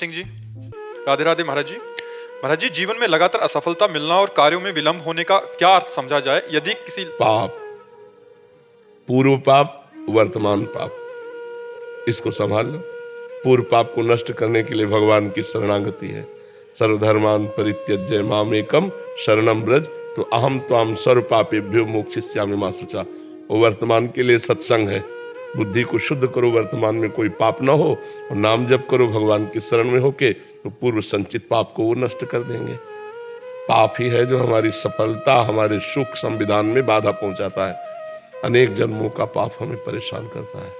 सिंह जी, राधे राधे महाराज जी। महाराज जी, जीवन में लगातार असफलता मिलना और कार्यों में विलंब होने का क्या अर्थ समझा जाए? यदि किसी पाप, पूर्व पाप, वर्तमान पाप, इसको संभाल लो। पूर्व पाप को नष्ट करने के लिए भगवान की शरणागति है। सर्वधर्मान परित्यज्य मामेकम शरणम ब्रज, तो अहम त्वाम सर्व पापेभ्यो मोक्षयिष्यामि मा शुचा। वो वर्तमान के लिए सत्संग है। बुद्धि को शुद्ध करो, वर्तमान में कोई पाप ना हो, और नाम जप करो भगवान की शरण में होके, तो पूर्व संचित पाप को वो नष्ट कर देंगे। पाप ही है जो हमारी सफलता, हमारे सुख संविधान में बाधा पहुंचाता है। अनेक जन्मों का पाप हमें परेशान करता है,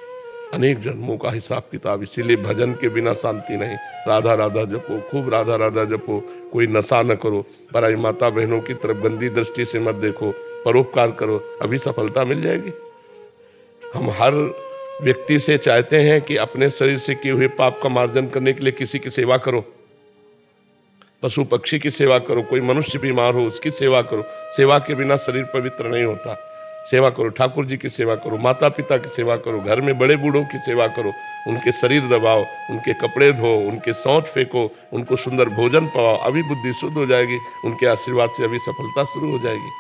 अनेक जन्मों का हिसाब किताब। इसीलिए भजन के बिना शांति नहीं। राधा राधा जपो, खूब राधा राधा जपो। कोई नशा न करो, पराई माता बहनों की तरफ गंदी दृष्टि से मत देखो, परोपकार करो, अभी सफलता मिल जाएगी। हम हर व्यक्ति से चाहते हैं कि अपने शरीर से किए हुए पाप का मार्जन करने के लिए किसी की सेवा करो, पशु पक्षी की सेवा करो, कोई मनुष्य बीमार हो उसकी सेवा करो। सेवा के बिना शरीर पवित्र नहीं होता। सेवा करो, ठाकुर जी की सेवा करो, माता पिता की सेवा करो, घर में बड़े बूढ़ों की सेवा करो, उनके शरीर दबाओ, उनके कपड़े धो, उनके सौंठ फेंको, उनको सुंदर भोजन पाओ, अभी बुद्धि शुद्ध हो जाएगी। उनके आशीर्वाद से अभी सफलता शुरू हो जाएगी।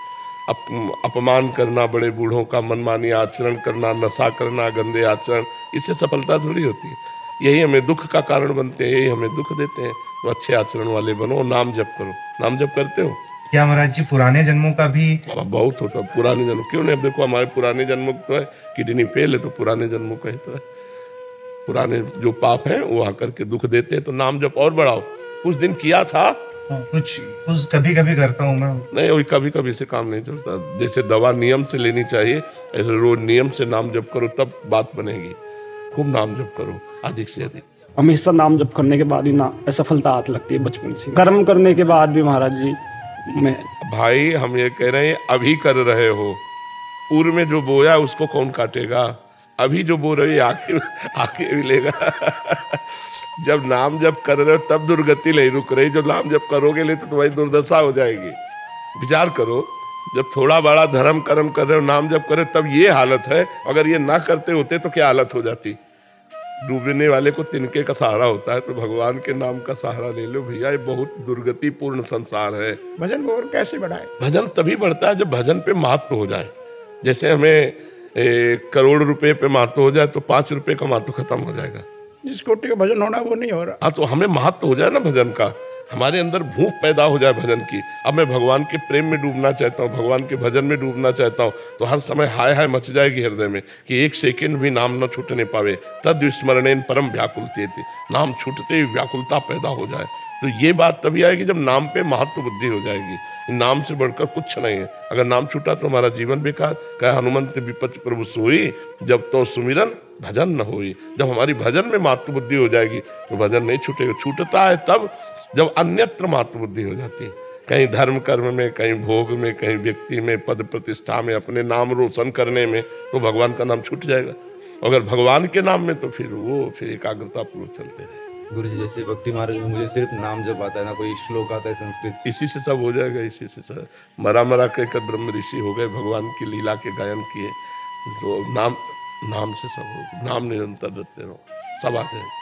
अपमान करना, बड़े बूढ़ों का मनमानी आचरण करना, नशा करना, गंदे आचरण, इससे सफलता थोड़ी होती है। यही हमें दुख का कारण बनते हैं, यही हमें दुख देते हैं। तो अच्छे आचरण वाले बनो, नाम जप करो। नाम जप करते हो क्या महाराज जी? पुराने जन्मों का भी बहुत होता है। पुराने जन्म क्यों नहीं? अब देखो हमारे पुराने जन्मों तो है, किडनी फेल है तो पुराने जन्मों का ही तो है। पुराने जो पाप हैं वो आकर के दुख देते हैं। तो नाम जप और बढ़ाओ। कुछ दिन किया था, कुछ कभी कभी करता हूँ मैं। नहीं, वही कभी कभी से काम नहीं चलता। जैसे दवा नियम से लेनी चाहिए, ऐसे रोज नियम से नाम जप करो, तब बात बनेगी। खूब नाम जप करो, अधिक से अधिक। हमेशा नाम जप करने के बाद ही ना असफलता हाथ लगती है बचपन से। कर्म करने के बाद भी महाराज जी मैं भाई, हम ये कह रहे हैं अभी कर रहे हो। पूर्व में जो बोया उसको कौन काटेगा? अभी जो बो रहे आगे आगे मिलेगा। जब नाम जप कर रहे हो तब दुर्गति नहीं रुक रही। जो नाम जप करोगे नहीं तो तुम्हारी दुर्दशा हो जाएगी। विचार करो, जब थोड़ा बड़ा धर्म कर्म कर रहे हो, नाम जप कर रहे हो, तब ये हालत है। अगर ये ना करते होते तो क्या हालत हो जाती? डूबने वाले को तिनके का सहारा होता है, तो भगवान के नाम का सहारा ले लो भैया। ये बहुत दुर्गतिपूर्ण संसार है। भजन को और कैसे बढ़ाए? भजन तभी बढ़ता है जब भजन पे महत्व हो जाए। जैसे हमें करोड़ रुपए पे महत्व हो जाए तो 5 रुपए का महत्व खत्म हो जाएगा। जिस कोटि का भजन होना वो नहीं हो रहा। हाँ, तो हमें महत्व हो जाए ना भजन का, हमारे अंदर भूख पैदा हो जाए भजन की। अब मैं भगवान के प्रेम में डूबना चाहता हूँ, भगवान के भजन में डूबना चाहता हूँ, तो हर समय हाय हाय मच जाएगी हृदय में कि एक सेकंड भी नाम न छूटने पावे। तद स्मरणेन परम व्याकुलते थे, नाम छूटते ही व्याकुलता पैदा हो जाए। तो ये बात तभी आएगी जब नाम पे महत्व बुद्धि हो जाएगी। नाम से बढ़कर कुछ नहीं है। अगर नाम छूटा तो हमारा जीवन बेकार। कहे हनुमंत विपत्ति प्रभु सोई, जब तो सुमिरन भजन न होई। जब हमारी भजन में महत्व बुद्धि हो जाएगी तो भजन नहीं छूटेगा। छूटता है तब जब अन्यत्र महत्व बुद्धि हो जाती है, कहीं धर्म कर्म में, कहीं भोग में, कहीं व्यक्ति में, पद प्रतिष्ठा में, अपने नाम रोशन करने में, तो भगवान का नाम छूट जाएगा। अगर भगवान के नाम में तो फिर एकाग्रता पूर्वक चलते रहे। गुरु जी, जैसे भक्ति मार्ग में मुझे सिर्फ नाम जप आता है, ना कोई श्लोक आता है संस्कृत। इसी से सब हो जाएगा। इसी से सब मरा कहकर ब्रह्म ऋषि हो गए, भगवान की लीला के गायन किए। तो नाम से सब हो। नाम निरंतर रखते रहो, सब आ जाएगा।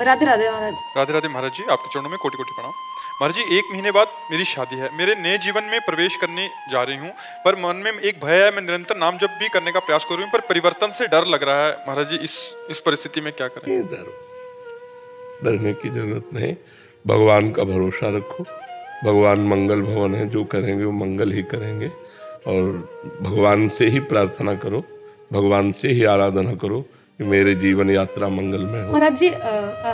राधे राधे महाराज। राधे राधे महाराज जी, आपके चरणों में कोटि कोटि प्रणाम। महाराज जी, 1 महीने बाद मेरी शादी है। मेरे नए जीवन में प्रवेश करने जा रही हूँ, पर मन में एक भय है। मैं निरंतर नाम जप भी करने का प्रयास कर रही हूँ, पर परिवर्तन से डर लग रहा है। महाराज जी, इस परिस्थिति में क्या करें? डरने की जरूरत नहीं। भगवान का भरोसा रखो। भगवान मंगल भवन है, जो करेंगे वो मंगल ही करेंगे। और भगवान से ही प्रार्थना करो, भगवान से ही आराधना करो कि मेरे जीवन यात्रा मंगलमय हो। महाराज जी,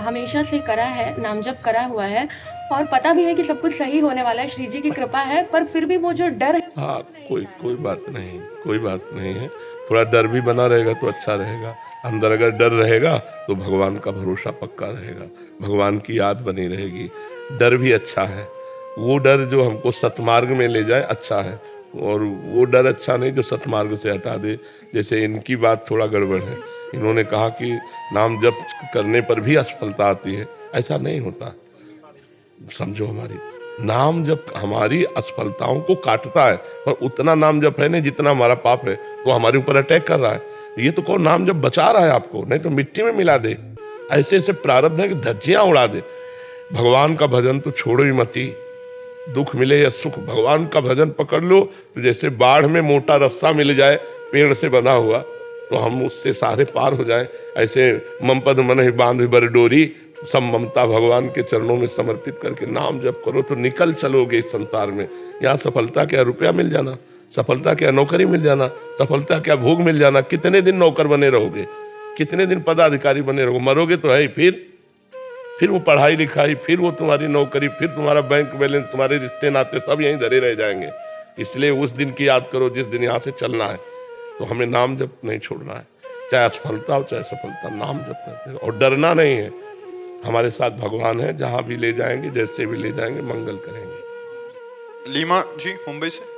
हमेशा से करा है, नाम जप करा हुआ है, और पता भी है कि सब कुछ सही होने वाला है, श्री जी की कृपा है, पर फिर भी वो जो डर है। हाँ, कोई बात नहीं, कोई बात नहीं है। थोड़ा डर भी बना रहेगा तो अच्छा रहेगा। अंदर अगर डर रहेगा तो भगवान का भरोसा पक्का रहेगा, भगवान की याद बनी रहेगी। डर भी अच्छा है। वो डर जो हमको सतमार्ग में ले जाए अच्छा है, और वो डर अच्छा नहीं जो सतमार्ग से हटा दे। जैसे इनकी बात थोड़ा गड़बड़ है। इन्होंने कहा कि नाम जप करने पर भी असफलता आती है। ऐसा नहीं होता। समझो, हमारी नाम जप हमारी असफलताओं को काटता है, पर उतना नाम जप है नहीं जितना हमारा पाप है तो हमारे ऊपर अटैक कर रहा है। ये तो कौन नाम जप बचा रहा है आपको, नहीं तो मिट्टी में मिला दे। ऐसे ऐसे प्रारब्ध है कि धज्जियां उड़ा दे। भगवान का भजन तो छोड़ो ही मती, दुख मिले या सुख भगवान का भजन पकड़ लो तो जैसे बाढ़ में मोटा रस्सा मिल जाए पेड़ से बना हुआ तो हम उससे सारे पार हो जाएं। ऐसे मम पद मन ही बांध बर डोरी, सब ममता भगवान के चरणों में समर्पित करके नाम जप करो तो निकल चलोगे इस संसार में। यहाँ सफलता क्या रुपया मिल जाना, सफलता क्या नौकरी मिल जाना, सफलता क्या भोग मिल जाना। कितने दिन नौकर बने रहोगे, कितने दिन पदाधिकारी बने रहोगे, मरोगे तो है ही। फिर वो पढ़ाई लिखाई, फिर वो तुम्हारी नौकरी, फिर तुम्हारा बैंक बैलेंस, तुम्हारे रिश्ते नाते सब यहीं धरे रह जाएंगे। इसलिए उस दिन की याद करो जिस दिन यहाँ से चलना है। तो हमें नाम जप नहीं छोड़ना है, चाहे असफलता हो चाहे सफलता, नाम जप करते हैं और डरना नहीं है। हमारे साथ भगवान है, जहां भी ले जाएंगे जैसे भी ले जाएंगे मंगल करेंगे। लीमा जी मुंबई से।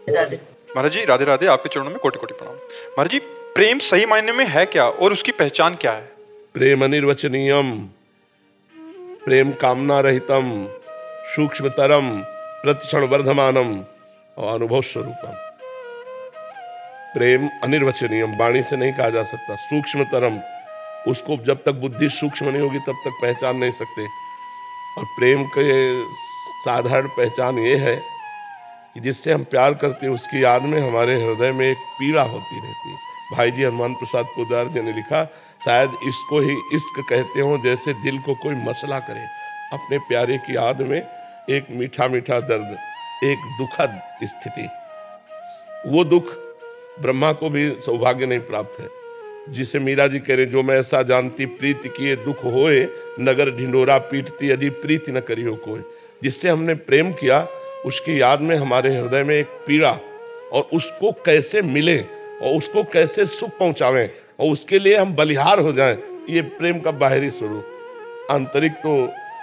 महाराज जी राधे राधे, आपके चरणों में कोटि कोटि प्रणाम। महाराज जी प्रेम सही मायने में है क्या और उसकी पहचान क्या है? प्रेम अनिर्वचनीयम, प्रेम कामना रहितम, सूक्ष्मतरम, प्रतिक्षण वर्धमानम और अनुभव स्वरूपम। प्रेम अनिर्वचनीयम, वाणी से नहीं कहा जा सकता। सूक्ष्मतरम, उसको जब तक बुद्धि सूक्ष्म नहीं होगी तब तक पहचान नहीं सकते। और प्रेम के साधारण पहचान ये है कि जिससे हम प्यार करते हैं उसकी याद में हमारे हृदय में एक पीड़ा होती रहती है। भाई जी हनुमान प्रसाद पोद्दार जी ने लिखा, शायद इसको ही इश्क कहते हो, जैसे दिल को कोई मसला करे। अपने प्यारे की याद में एक मीठा मीठा दर्द, एक दुखद स्थिति। वो दुख ब्रह्मा को भी सौभाग्य नहीं प्राप्त है, जिसे मीरा जी कह रहे, जो मैं ऐसा जानती प्रीति किए दुख होए, नगर ढिंडोरा पीटती अजी प्रीति न करियो कोई। जिससे हमने प्रेम किया उसकी याद में हमारे हृदय में एक पीड़ा, और उसको कैसे मिले और उसको कैसे सुख पहुंचावें और उसके लिए हम बलिहार हो जाएं, ये प्रेम का बाहरी स्वरूप। आंतरिक तो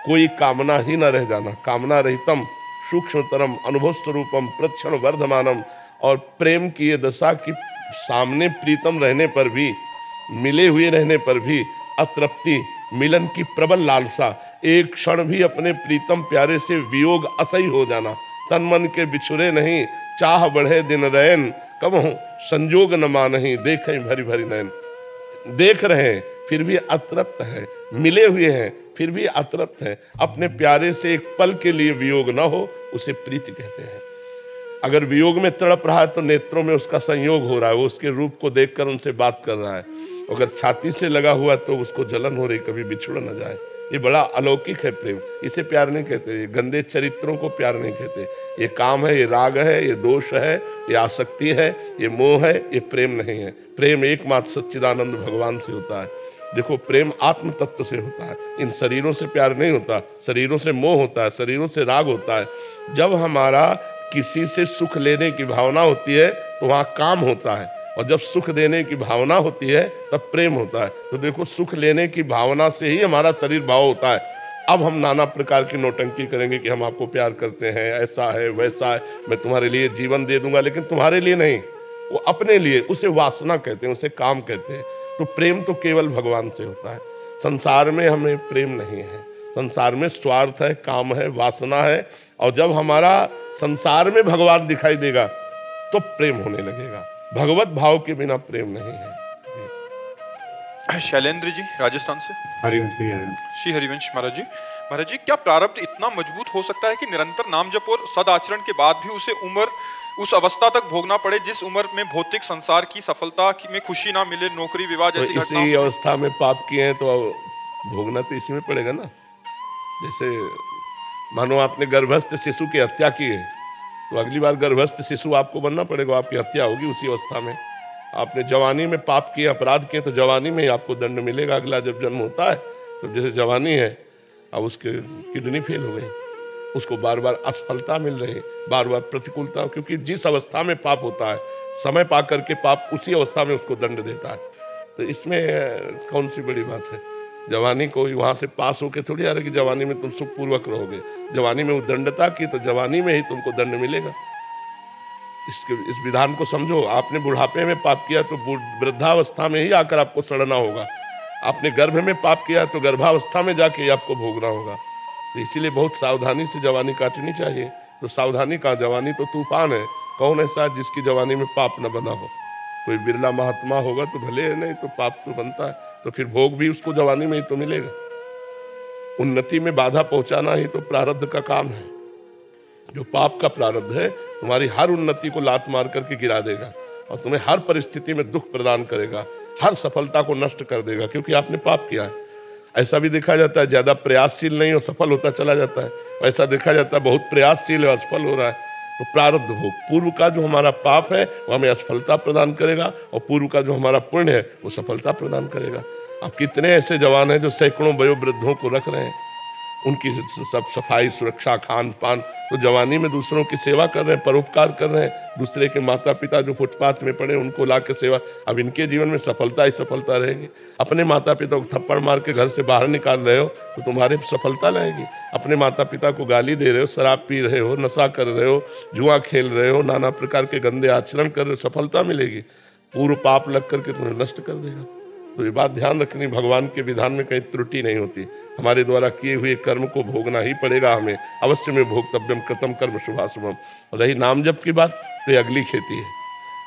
कोई कामना ही न रह जाना। कामना रहितम, सूक्ष्मतरम, अनुभव स्वरूपम, प्रतिक्षण वर्धमानम। और प्रेम की ये दशा कि सामने प्रीतम रहने पर भी, मिले हुए रहने पर भी अतृप्ति, मिलन की प्रबल लालसा, एक क्षण भी अपने प्रीतम प्यारे से वियोग असह्य हो जाना। तन मन के बिछुरे नहीं, चाह बढ़े दिन रैन, कबहूं संजोग न मानही, देखें भरी भरी नैन। देख रहे हैं फिर भी अतृप्त है, मिले हुए हैं फिर भी अतृप्त है। अपने प्यारे से एक पल के लिए वियोग न हो उसे प्रीति कहते हैं। अगर वियोग में तड़प रहा है तो नेत्रों में उसका संयोग हो रहा है, वो उसके रूप को देखकर उनसे बात कर रहा है। अगर छाती से लगा हुआ तो उसको जलन हो रही, कभी बिछुड़ न जाए। ये बड़ा अलौकिक है प्रेम, इसे प्यार नहीं कहते। ये गंदे चरित्रों को प्यार नहीं कहते। ये काम है, ये राग है, ये दोष है, ये आसक्ति है, ये मोह है, ये प्रेम नहीं है। प्रेम एकमात्र सच्चिदानंद भगवान से होता है। देखो प्रेम आत्म तत्व से होता है, इन शरीरों से प्यार नहीं होता। शरीरों से मोह होता है, शरीरों से राग होता है। जब हमारा किसी से सुख लेने की भावना होती है तो वहाँ काम होता है, और जब सुख देने की भावना होती है तब प्रेम होता है। तो देखो सुख लेने की भावना से ही हमारा शरीर भाव होता है। अब हम नाना प्रकार की नौटंकी करेंगे कि हम आपको प्यार करते हैं, ऐसा है वैसा है, मैं तुम्हारे लिए जीवन दे दूंगा, लेकिन तुम्हारे लिए नहीं, वो अपने लिए। उसे वासना कहते हैं, उसे काम कहते हैं। तो प्रेम तो केवल भगवान से होता है। संसार में हमें प्रेम नहीं है, संसार में स्वार्थ है, काम है, वासना है। और जब हमारा संसार में भगवान दिखाई देगा तो प्रेम होने लगेगा। भगवत भाव के बिना प्रेम नहीं है। शैलेंद्र जी राजस्थान से। हरिवंश श्री हरिवंश महाराज जी। महाराज जी क्या प्रारब्ध इतना मजबूत हो सकता है कि निरंतर नाम जप और सदाचरण के बाद भी उसे उम्र उस अवस्था तक भोगना पड़े जिस उम्र में भौतिक संसार की सफलता में खुशी ना मिले, नौकरी विवाह जैसी तो इसी अवस्था में पाप किए हैं तो भोगना तो इसी में पड़ेगा ना। जैसे मानो आपने गर्भस्थ शिशु की हत्या की है तो अगली बार गर्भस्थ शिशु आपको बनना पड़ेगा, आपकी हत्या होगी उसी अवस्था में। आपने जवानी में पाप किए, अपराध किए तो जवानी में ही आपको दंड मिलेगा। अगला जब जन्म होता है तो जैसे जवानी है, अब उसके किडनी फेल हो गई, उसको बार बार असफलता मिल रही, बार बार प्रतिकूलता, क्योंकि जिस अवस्था में पाप होता है समय पा करके पाप उसी अवस्था में उसको दंड देता है। तो इसमें कौन सी बड़ी बात है। जवानी को वहाँ से पास होके थोड़ी आ रहा कि जवानी में तुम सुखपूर्वक रहोगे। जवानी में उद्दंडता की तो जवानी में ही तुमको दंड मिलेगा। इस विधान को समझो। आपने बुढ़ापे में पाप किया तो वृद्धावस्था में ही आकर आपको सड़ना होगा। आपने गर्भ में पाप किया तो गर्भावस्था में जाके आपको भोगना होगा। तो इसीलिए बहुत सावधानी से जवानी काटनी चाहिए। तो सावधानी का, जवानी तो तूफान है। कौन ऐसा जिसकी जवानी में पाप न बना हो? कोई बिरला महात्मा होगा तो भले है, नहीं तो पाप तो बनता है। तो फिर भोग भी उसको जवानी में ही तो मिलेगा। उन्नति में बाधा पहुंचाना ही तो प्रारब्ध का काम है। जो पाप का प्रारब्ध है तुम्हारी हर उन्नति को लात मार करके गिरा देगा और तुम्हें हर परिस्थिति में दुख प्रदान करेगा, हर सफलता को नष्ट कर देगा, क्योंकि आपने पाप किया है। ऐसा भी देखा जाता है ज्यादा प्रयासशील नहीं हो सफल होता चला जाता है, ऐसा देखा जाता है बहुत प्रयासशील है असफल हो रहा है। तो प्रारब्ध भोग, पूर्व का जो हमारा पाप है वो हमें असफलता प्रदान करेगा और पूर्व का जो हमारा पुण्य है वो सफलता प्रदान करेगा। अब कितने ऐसे जवान हैं जो सैकड़ों वयोवृद्धों को रख रहे हैं, उनकी सब सफाई सुरक्षा खान पान, तो जवानी में दूसरों की सेवा कर रहे हैं, परोपकार कर रहे हैं। दूसरे के माता पिता जो फुटपाथ में पड़े उनको ला के सेवा, अब इनके जीवन में सफलता ही सफलता रहेगी। अपने माता पिता को थप्पड़ मार के घर से बाहर निकाल रहे हो तो तुम्हारे सफलता रहेगी। अपने माता पिता को गाली दे रहे हो, शराब पी रहे हो, नशा कर रहे हो, जुआ खेल रहे हो, नाना प्रकार के गंदे आचरण कर रहे हो, सफलता मिलेगी। पूर्व पाप लग करके तुम्हें नष्ट कर देगा। तो ये बात ध्यान रखनी, भगवान के विधान में कहीं त्रुटि नहीं होती। हमारे द्वारा किए हुए कर्म को भोगना ही पड़ेगा हमें, अवश्य में भोक्तव्यम कृतम कर्म शुभाशुभम। और रही नाम जप की बात तो ये अगली खेती है,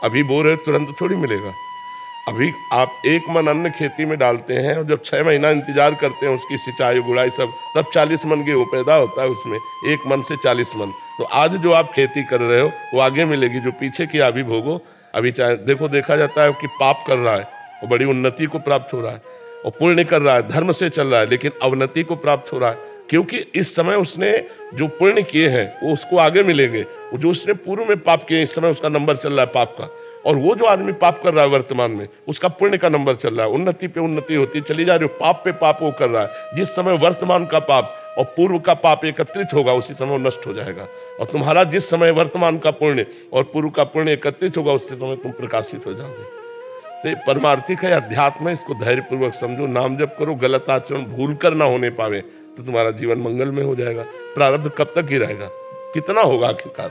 अभी बो रहे तुरंत थोड़ी मिलेगा। अभी आप 1 मन अन्न खेती में डालते हैं और जब 6 महीना इंतजार करते हैं उसकी सिंचाई गुड़ाई सब, तब 40 मन गेहूँ पैदा होता है उसमें, 1 मन से 40 मन। तो आज जो आप खेती कर रहे हो वो आगे मिलेगी, जो पीछे की अभी भोगो। अभी चाहे देखो, देखा जाता है कि पाप कर रहा है और बड़ी उन्नति को प्राप्त हो रहा है, और पुण्य कर रहा है धर्म से चल रहा है लेकिन अवनति को प्राप्त हो रहा है, क्योंकि इस समय उसने जो पुण्य किए हैं वो उसको आगे मिलेंगे। जो उसने पूर्व में पाप किए इस समय उसका नंबर चल रहा है पाप का, और वो जो आदमी पाप कर रहा है वर्तमान में उसका पुण्य का नंबर चल रहा है। उन्नति पे उन्नति होती चली जा रही है, पाप पे पाप वो कर रहा है। जिस समय वर्तमान का पाप और पूर्व का पाप एकत्रित होगा उसी समय वो नष्ट हो जाएगा, और तुम्हारा जिस समय वर्तमान का पुण्य और पूर्व का पुण्य एकत्रित होगा उसी समय तुम प्रकाशित हो जाओगे। तो परमार्थिक है, अध्यात्म है, इसको धैर्यपूर्वक समझो, नाम जप करो, गलत आचरण भूल कर ना होने पावे तो तुम्हारा जीवन मंगल में हो जाएगा। प्रारब्ध कब तक ही रहेगा, कितना होगा आखिरकार।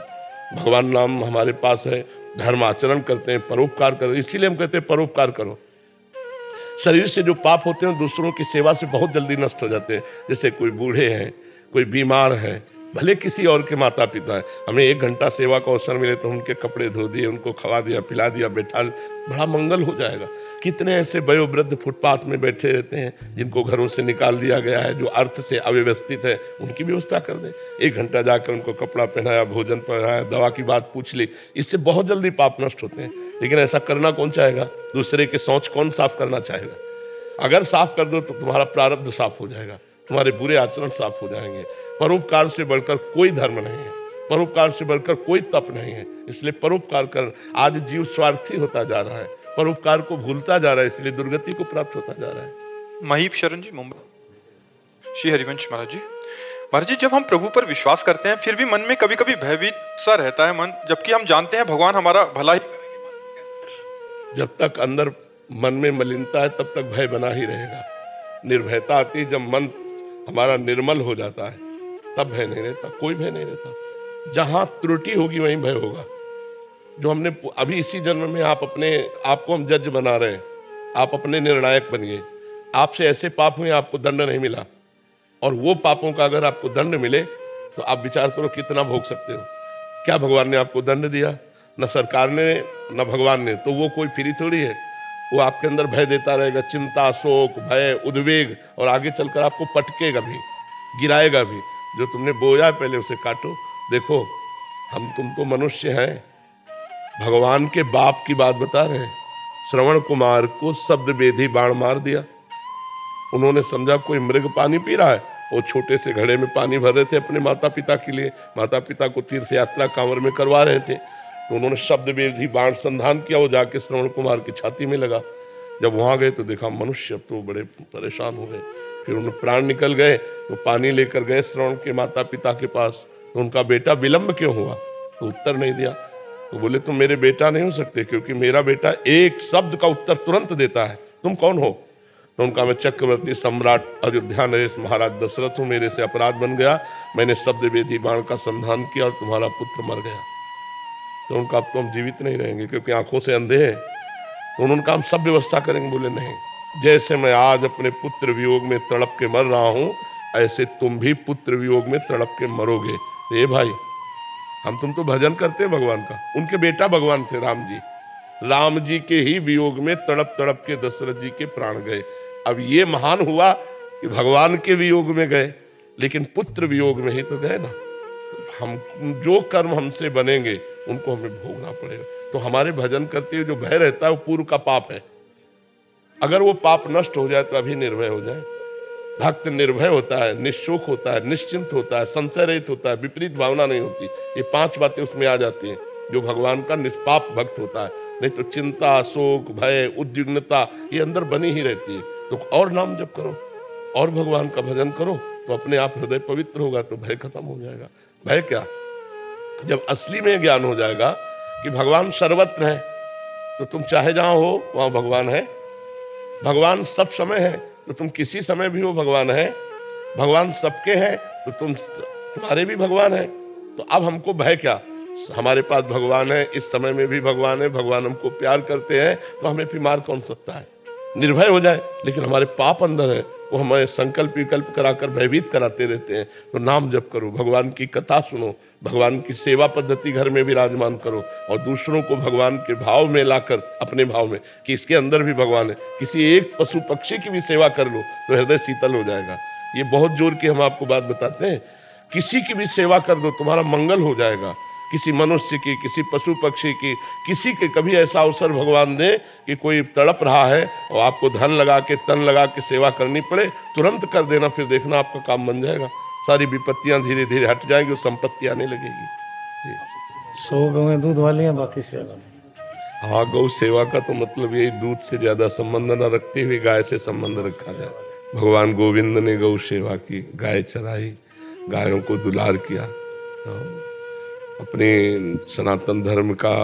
भगवान नाम हमारे पास है, धर्म आचरण करते हैं, परोपकार करो, इसीलिए हम कहते हैं परोपकार करो। शरीर से जो पाप होते हैं दूसरों की सेवा से बहुत जल्दी नष्ट हो जाते हैं। जैसे कोई बूढ़े हैं, कोई बीमार है, भले किसी और के माता पिता हैं, हमें 1 घंटा सेवा का अवसर मिले तो उनके कपड़े धो दिए, उनको खवा दिया, पिला दिया, बैठा, बड़ा मंगल हो जाएगा। कितने ऐसे वयोवृद्ध फुटपाथ में बैठे रहते हैं जिनको घरों से निकाल दिया गया है, जो अर्थ से अव्यवस्थित है, उनकी व्यवस्था कर दें। 1 घंटा जाकर उनको कपड़ा पहनाया, भोजन पहनाया, दवा की बात पूछ ली, इससे बहुत जल्दी पाप नष्ट होते हैं। लेकिन ऐसा करना कौन चाहेगा? दूसरे के शौच कौन साफ करना चाहेगा? अगर साफ कर दो तो तुम्हारा प्रारब्ध साफ हो जाएगा, तुम्हारे बुरे आचरण साफ हो जाएंगे। परोपकार से बढ़कर कोई धर्म नहीं है, परोपकार से बढ़कर कोई तप नहीं है, इसलिए परोपकार कर। आज जीव स्वार्थी होता जा रहा है, परोपकार को भूलता जा रहा है, इसलिए दुर्गति को प्राप्त होता जा रहा है। महीप शरण जी, मुंबई। श्री हरिवंश महाराज जी, महाराज जी, जब हम प्रभु पर विश्वास करते हैं फिर भी मन में कभी कभी भयभीत सा रहता है मन, जबकि हम जानते हैं भगवान हमारा भला ही। जब तक अंदर मन में मलिनता है तब तक भय बना ही रहेगा। निर्भयता आती है जब मन हमारा निर्मल हो जाता है, तब भय नहीं रहता, कोई भय नहीं रहता। जहां त्रुटि होगी वहीं भय होगा। जो हमने अभी इसी जन्म में आपको हम जज बना रहे हैं, आप अपने निर्णायक बनिए। आपसे ऐसे पाप हुए आपको दंड नहीं मिला, और वो पापों का अगर आपको दंड मिले तो आप विचार करो कितना भोग सकते हो। क्या भगवान ने आपको दंड दिया? न सरकार ने न भगवान ने, तो वो कोई फ्री थोड़ी है। वो आपके अंदर भय देता रहेगा, चिंता, शोक, भय, उद्वेग, और आगे चलकर आपको पटकेगा भी, गिराएगा भी। जो तुमने बोया पहले उसे काटो। देखो तुम तो मनुष्य हैं, भगवान के बाप की बात बता रहे हैं। श्रवण कुमार को शब्द वेदी बाण मार दिया, उन्होंने समझा कोई मृग पानी पी रहा है। वो छोटे से घड़े में पानी भर रहे थे अपने माता पिता के लिए, माता पिता को तीर्थ यात्रा कांवर में करवा रहे थे, तो उन्होंने शब्द वेदी बाण संधान किया, वो जाके श्रवण कुमार की छाती में लगा। जब वहां गए तो देखा मनुष्य, अब तो बड़े परेशान हो गए। फिर उन्हें प्राण निकल गए तो पानी लेकर गए श्रवण के माता पिता के पास, तो उनका बेटा विलंब क्यों हुआ? तो उत्तर नहीं दिया। तो बोले तुम मेरे बेटा नहीं हो सकते, क्योंकि मेरा बेटा एक शब्द का उत्तर तुरंत देता है, तुम कौन हो? तो उनका मैं चक्रवर्ती सम्राट अयोध्या नरेश महाराज दशरथ हूँ, मेरे से अपराध बन गया, मैंने शब्द वेदी बाण का संधान किया और तुम्हारा पुत्र मर गया। तो उनका अब तो हम जीवित नहीं रहेंगे क्योंकि आंखों से अंधे हैं। तो उन्होंने कहा हम सब व्यवस्था करेंगे। बोले नहीं, जैसे मैं आज अपने पुत्र वियोग में तड़प के मर रहा हूं, ऐसे तुम भी पुत्र वियोग में तड़प के मरोगे। तो ये भाई, तुम तो भजन करते हैं भगवान का। उनके बेटा भगवान थे राम जी, राम जी के ही वियोग में तड़प तड़प के दशरथ जी के प्राण गए। अब ये महान हुआ कि भगवान के वियोग में गए, लेकिन पुत्र वियोग में ही तो गए ना। हम जो कर्म हमसे बनेंगे उनको हमें भोगना पड़ेगा। तो हमारे भजन करते हुए जो भय रहता है वो पूर्व का पाप है। अगर वो पाप नष्ट हो जाए तो अभी निर्भय हो जाए। भक्त निर्भय होता है, निश्चोक होता है, निश्चिंत होता है, संशय रहित होता है, विपरीत भावना नहीं होती। ये 5 बातें उसमें आ जाती हैं जो भगवान का निष्पाप भक्त होता है। नहीं तो चिंता, शोक, भय, उद्विग्नता ये अंदर बनी ही रहती है। तो और नाम जप करो और भगवान का भजन करो तो अपने आप हृदय पवित्र होगा, तो भय खत्म हो जाएगा। भय क्या, जब असली में ज्ञान हो जाएगा कि भगवान सर्वत्र है, तो तुम चाहे जहां हो वहां भगवान है। भगवान सब समय है तो तुम किसी समय भी हो भगवान है। भगवान सबके हैं तो तुम्हारे भी भगवान है। तो अब हमको भय क्या, हमारे पास भगवान है, इस समय में भी भगवान है, भगवान हमको प्यार करते हैं, तो हमें फिर मार कौन सकता है। निर्भय हो जाए, लेकिन हमारे पाप अंदर है, वो हमें संकल्प विकल्प कराकर भयभीत कराते रहते हैं। तो नाम जप करो, भगवान की कथा सुनो, भगवान की सेवा पद्धति घर में विराजमान करो और दूसरों को भगवान के भाव में लाकर अपने भाव में कि इसके अंदर भी भगवान है। किसी एक पशु पक्षी की भी सेवा कर लो तो हृदय शीतल हो जाएगा। ये बहुत जोर की हम आपको बात बताते हैं, किसी की भी सेवा कर दो तुम्हारा मंगल हो जाएगा। किसी मनुष्य की, किसी पशु पक्षी की, किसी के कभी ऐसा अवसर भगवान दे कि कोई तड़प रहा है और आपको धन लगा के तन लगा के सेवा करनी पड़े, तुरंत कर देना, फिर देखना आपका काम बन जाएगा। सारी विपत्तियां धीरे धीरे हट जाएंगी और संपत्ति आने लगेगी। जी 100 गौएं दूध वाली हैं, बाकी सेवा। हाँ, गौ सेवा का तो मतलब यही दूध से ज्यादा संबंध न रखते हुए गाय से संबंध रखा जाए। भगवान गोविंद ने गौ सेवा की, गाय चराई, गायों को दुलार किया। अपने सनातन धर्म का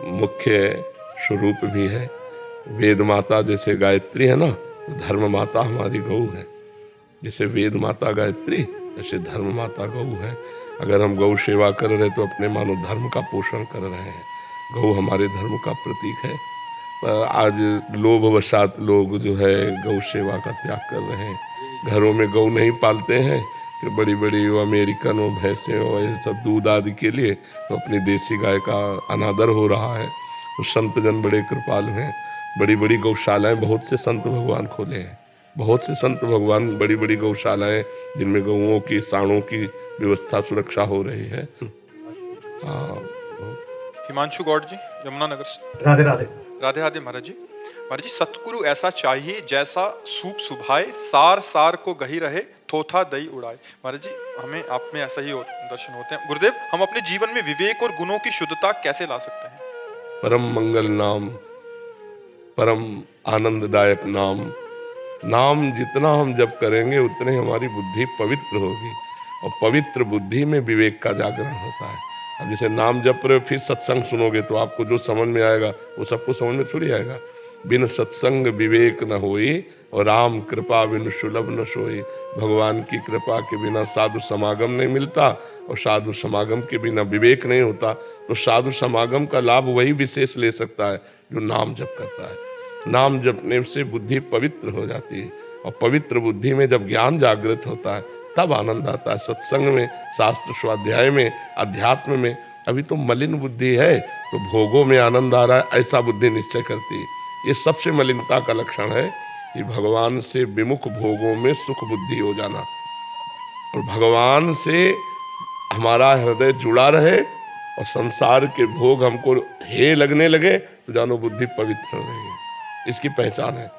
मुख्य स्वरूप भी है। वेद माता जैसे गायत्री है ना, तो धर्म माता हमारी गौ है। जैसे वेद माता गायत्री, जैसे धर्म माता गौ है। अगर हम गौ सेवा कर रहे तो अपने मानो धर्म का पोषण कर रहे हैं। गौ हमारे धर्म का प्रतीक है। आज लोभवशात लोग जो है गौ सेवा का त्याग कर रहे हैं। घरों में गौ नहीं पालते हैं कि बड़ी बड़ी वो अमेरिकन हो भैंसें हो, ये सब दूध आदि के लिए, तो अपनी देसी गाय का अनादर हो रहा है। तो संत जन बड़े कृपालु हैं। बड़ी बड़ी गौशालाएं बहुत से संत भगवान खोले हैं। बहुत से संत भगवान बड़ी बड़ी गौशालाएं जिनमें गौओं की, साँड़ों की व्यवस्था सुरक्षा हो रही है। हिमांशु गौड़ जी, यमुनानगर से। राधे राधे। राधे राधे महाराज जी। महाराज जी, सतगुरु ऐसा चाहिए जैसा सूप सुभाए, सार सार को गही रहे, थोथा दही उड़ाए। महाराज जी, हमें आप में ऐसा ही दर्शन होते हैं। गुरुदेव, हम अपने जीवन में विवेक और गुणों की शुद्धता कैसे ला सकते हैं? परम मंगल नाम, परम आनंददायक नाम। नाम जितना हम जप करेंगे उतने हमारी बुद्धि पवित्र होगी और पवित्र बुद्धि में विवेक का जागरण होता है। अब जैसे नाम जप रहे हो फिर सत्संग सुनोगे तो आपको जो समझ में आएगा वो सबको समझ में थोड़ी आएगा। बिन सत्संग विवेक न होई और राम कृपा बिन सुलभ न सोई। भगवान की कृपा के बिना साधु समागम नहीं मिलता और साधु समागम के बिना विवेक नहीं होता। तो साधु समागम का लाभ वही विशेष ले सकता है जो नाम जप करता है। नाम जपने से बुद्धि पवित्र हो जाती है और पवित्र बुद्धि में जब ज्ञान जागृत होता है तब आनंद आता है। सत्संग में, शास्त्र स्वाध्याय में, अध्यात्म में। अभी तो मलिन बुद्धि है तो भोगों में आनंद आ रहा है, ऐसा बुद्धि निश्चय करती है। ये सबसे मलिनता का लक्षण है कि भगवान से विमुख भोगों में सुख बुद्धि हो जाना। और भगवान से हमारा हृदय जुड़ा रहे और संसार के भोग हमको हे लगने लगे तो जानो बुद्धि पवित्र नहीं है। इसकी पहचान है,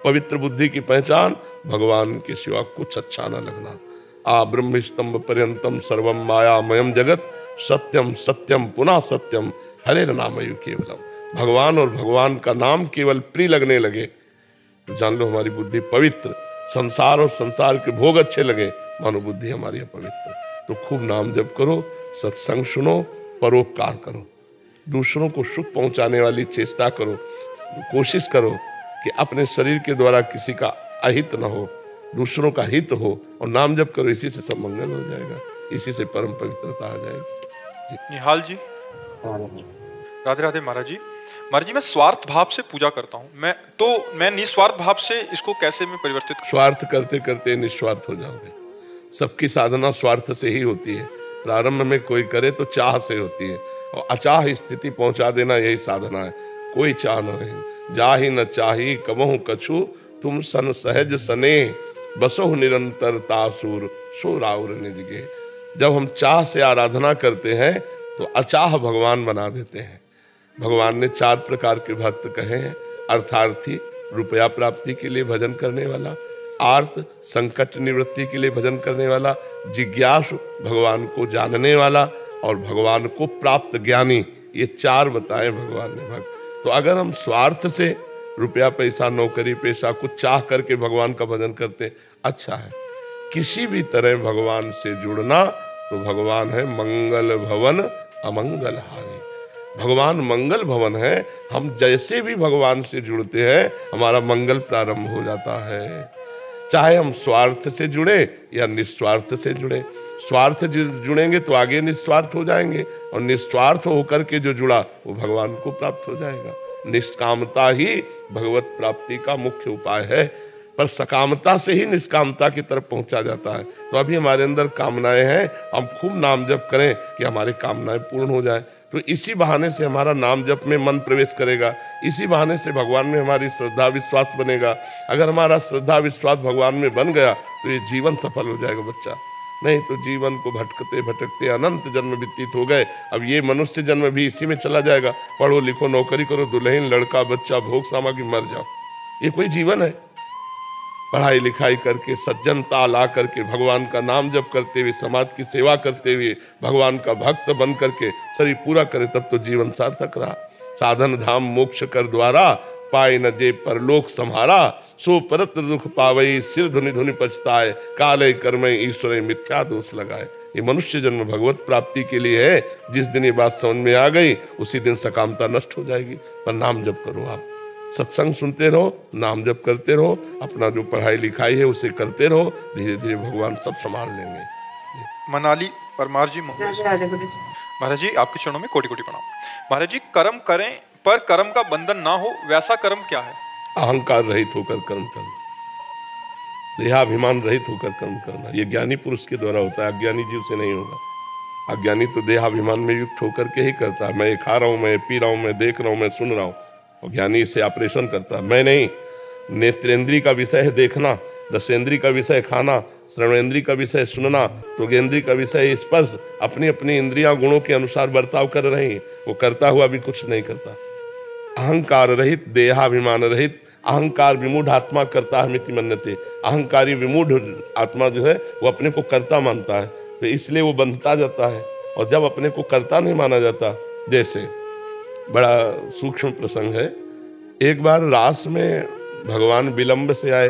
पवित्र बुद्धि की पहचान भगवान के सिवा कुछ अच्छा न लगना। आ ब्रह्म स्तंभ पर्यंतम सर्वम मायामयम जगत, सत्यम सत्यम पुनः सत्यम हरेर नामयु केवलम। भगवान और भगवान का नाम केवल प्रिय लगने लगे तो जान लो हमारी बुद्धि पवित्र। संसार और संसार के भोग अच्छे लगे मानो बुद्धि हमारी अपवित्र। तो खूब नाम जप करो, सत्संग सुनो, परोपकार करो, दूसरों को सुख पहुंचाने वाली चेष्टा करो। कोशिश करो कि अपने शरीर के द्वारा किसी का अहित न हो, दूसरों का हित हो। और नाम जप करो, इसी से सब मंगल हो जाएगा, इसी से परम पवित्रता आ जाएगी। निहाल जी, राधे राधे महाराज जी। महाराज जी, मैं स्वार्थ भाव से पूजा करता हूँ, मैं निस्वार्थ भाव से इसको कैसे मैं परिवर्तित करूं? स्वार्थ करते करते निस्वार्थ हो जाओगे। सबकी साधना स्वार्थ से ही होती है। प्रारंभ में कोई करे तो चाह से होती है और अचाह स्थिति पहुंचा देना यही साधना है। कोई चाह न रहे, जा ही न चाही कबहु कछु, तुम सन सहज सने बसो निरंतर तासुर सो राउर निज गे। जब हम चाह से आराधना करते हैं तो अचाह भगवान बना देते हैं। भगवान ने 4 प्रकार के भक्त कहे हैं, अर्थार्थी रुपया प्राप्ति के लिए भजन करने वाला, आर्त संकट निवृत्ति के लिए भजन करने वाला, जिज्ञासु भगवान को जानने वाला और भगवान को प्राप्त ज्ञानी। ये 4 बताए भगवान ने भक्त। तो अगर हम स्वार्थ से रुपया पैसा नौकरी पेशा कुछ चाह करके भगवान का भजन करते, अच्छा है। किसी भी तरह भगवान से जुड़ना तो भगवान है मंगल भवन अमंगल हारी। भगवान मंगल भवन है। हम जैसे भी भगवान से जुड़ते हैं हमारा मंगल प्रारंभ हो जाता है। चाहे हम स्वार्थ से जुड़े या निस्वार्थ से जुड़े। स्वार्थ जुड़ेंगे तो आगे निस्वार्थ हो जाएंगे और निस्वार्थ होकर के जो जुड़ा वो भगवान को प्राप्त हो जाएगा। निष्कामता ही भगवत प्राप्ति का मुख्य उपाय है, पर सकामता से ही निष्कामता की तरफ पहुंचा जाता है। तो अभी हमारे अंदर कामनाएं हैं, हम खूब नाम जप करें कि हमारी कामनाएं पूर्ण हो जाए। तो इसी बहाने से हमारा नाम जप में मन प्रवेश करेगा, इसी बहाने से भगवान में हमारी श्रद्धा विश्वास बनेगा। अगर हमारा श्रद्धा विश्वास भगवान में बन गया तो ये जीवन सफल हो जाएगा बच्चा। नहीं तो जीवन को भटकते भटकते अनंत जन्म व्यतीत हो गए। अब ये मनुष्य जन्म भी इसी में चला जाएगा। पढ़ो लिखो नौकरी करो, दुल्हन लड़का बच्चा भोग सामग्री, मर जाओ। ये कोई जीवन है? पढ़ाई लिखाई करके सज्जनता ला करके भगवान का नाम जप करते हुए समाज की सेवा करते हुए भगवान का भक्त बन करके शरीर पूरा करे तब तो जीवन सार्थक रहा। साधन धाम मोक्ष कर द्वारा पाए न जे परलोक सम्हारा, सो परत दुख पावई सिर धुनि धुनि पछताए, काले कर्मय ईश्वर मिथ्या दोष लगाए। ये मनुष्य जन्म भगवत प्राप्ति के लिए है। जिस दिन ये बात समझ में आ गई उसी दिन सकामता नष्ट हो जाएगी। पर नाम जप करो, आप सत्संग सुनते रहो, नाम जप करते रहो, अपना जो पढ़ाई लिखाई है उसे करते रहो, धीरे धीरे भगवान सब संभाल लेंगे। मनाली परमार जी महाराज जी, आपके चरणों में कोटि कोटि प्रणाम। महाराज जी, कर्म करें पर कर्म का बंधन ना हो, वैसा कर्म क्या है? अहंकार रहित होकर कर्म करना, देहाभिमान रहित होकर कर्म करना, ये ज्ञानी पुरुष के द्वारा होता है, अज्ञानी जीव से नहीं होगा। अज्ञानी तो देहाभिमान में युक्त होकर के ही करता है। मैं खा रहा हूँ, मैं पी रहा हूँ, मैं देख रहा हूँ, मैं सुन रहा हूँ, और ज्ञानी इसे ऑपरेशन करता है। मैं नहीं। नेत्रेंद्री का विषय है देखना, रसेंद्री का विषय खाना, श्रवणेंद्री का विषय सुनना, त्वगेंद्री का विषय स्पर्श। अपनी अपनी इंद्रियां गुणों के अनुसार बर्ताव कर रही हैं, वो करता हुआ भी कुछ नहीं करता। अहंकार रहित, देहाभिमान रहित, अहंकार विमूढ़ आत्मा करता है मिति मन्यते। अहंकारी विमूढ़ आत्मा जो है वो अपने को कर्ता मानता है, तो इसलिए वो बंधता जाता है। और जब अपने को कर्ता नहीं माना जाता, जैसे बड़ा सूक्ष्म प्रसंग है, एक बार रास में भगवान विलंब से आए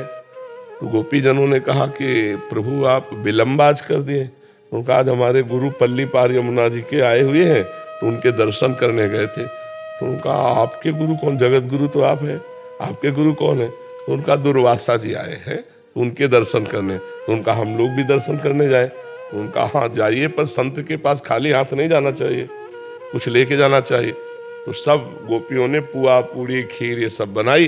तो गोपी जनों ने कहा कि प्रभु आप विलंब आज कर दिए। उनका आज हमारे गुरु पल्ली पार यमुना जी के आए हुए हैं तो उनके दर्शन करने गए थे। तो उनका आपके गुरु कौन? जगत गुरु तो आप हैं, आपके गुरु कौन है? तो उनका दुर्वासा जी आए हैं तो उनके दर्शन करने। तो उनका हम लोग भी दर्शन करने जाए। तो उनका हाँ जाइए, पर संत के पास खाली हाथ नहीं जाना चाहिए, कुछ लेके जाना चाहिए। तो सब गोपियों ने पुआ पूड़ी खीर ये सब बनाई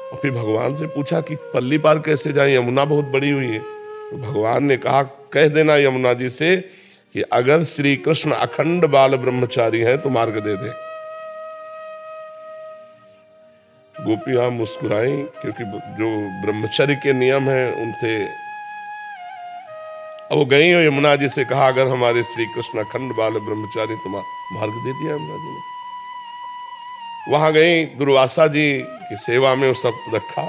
और फिर भगवान से पूछा कि पल्ली पार कैसे जाए, यमुना बहुत बड़ी हुई है। तो भगवान ने कहा कह देना यमुना जी से कि अगर श्री कृष्ण अखंड बाल ब्रह्मचारी हैं तो मार्ग दे दे। गोपियां मुस्कुराई, क्योंकि जो ब्रह्मचर्य के नियम हैं उनसे वो गई और यमुना जी से कहा अगर हमारे श्री कृष्ण अखंड बाल ब्रह्मचारी तो मार्ग दे दिया यमुना जी ने। वहां गई, दुर्वासा जी की सेवा में वो सब रखा,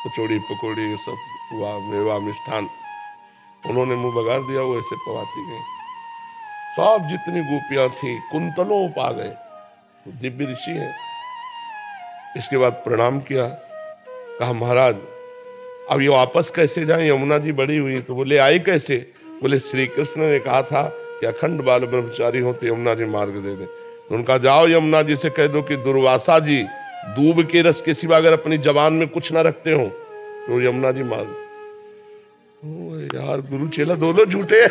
कचौड़ी पकौड़ी सब हुआ, मेवा मिष्ठान, उन्होंने मुंह बगाड़ दिया, वो ऐसे पवाती गई। सब जितनी गोपियां थी कुंतलों पा गए, तो दिव्य ऋषि है। इसके बाद प्रणाम किया, कहा महाराज अब ये वापस कैसे जाए, यमुना जी बड़ी हुई। तो बोले आई कैसे? बोले श्री कृष्ण ने कहा था कि अखंड बाल ब्रह्मचारी हो तो यमुना जी मार्ग दे दे। तो उनका जाओ यमुना जी से कह दो कि दुर्वासा जी दूब के रस के सिवा अगर अपनी जबान में कुछ ना रखते हो तो यमुना जी मार्ग। यार गुरु चेला दोनों झूठे